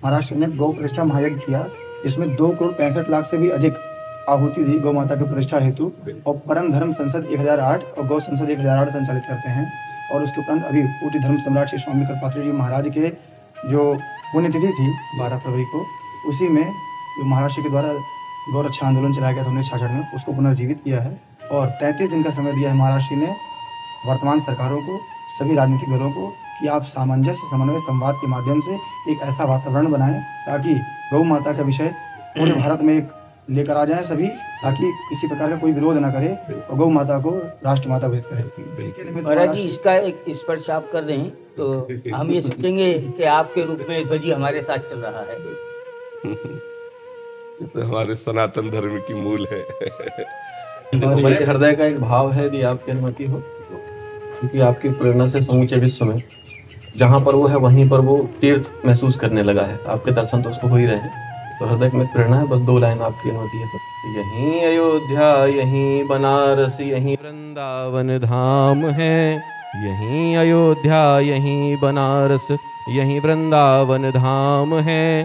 महाराष्ट्र ने गौ प्रतिष्ठा महायज्ञ किया, जिसमें 2 करोड़ 65 लाख से भी अधिक आहुति दी गौ माता की प्रतिष्ठा हेतु। और परम धर्म संसद 1008 और गौ संसद 1008 संचालित करते हैं। और उसके उपरांत अभी पूज्य धर्म सम्राट श्री स्वामी कृपात्री जी महाराज के जो पुण्यतिथि थी 12 फरवरी को, उसी में जो महाराष्ट्र के द्वारा गौ रक्षा आंदोलन चलाया गया था 1966 में, उसको पुनर्जीवित किया है। और 33 दिन का समय दिया है महाराष्ट्र ने वर्तमान सरकारों को, सभी राजनीतिक दलों को, कि आप सामंजस्य, समन्वय, संवाद के माध्यम से एक ऐसा वातावरण बनाएं ताकि गौ माता का विषय पूरे भारत में एक लेकर आ जाए सभी, ताकि किसी प्रकार का कोई विरोध ना करे और गौ माता को राष्ट्र माता घोषित करें। महाराज जी, इसका एक स्पर्श आप कर दें तो हम ये सोचेंगे कि आपके रूप में ध्वजी हमारे साथ चल रहा है। तो हमारे सनातन धर्म की मूल है। मेरे हृदय का एक भाव है, यदि आपकी अनुमति हो, क्योंकि आपकी प्रेरणा से समूचे विश्व में जहाँ पर वो है वहीं पर वो तीर्थ महसूस करने लगा है। आपके दर्शन तो उसको हो ही रहे हैं, तो हृदय में प्रेरणा है। बस 2 लाइन आपकी अनुमति है तो। यहीं अयोध्या, यहीं बनारस, यहीं वृंदावन धाम है। यहीं अयोध्या, यहीं बनारस, यहीं वृंदावन धाम है।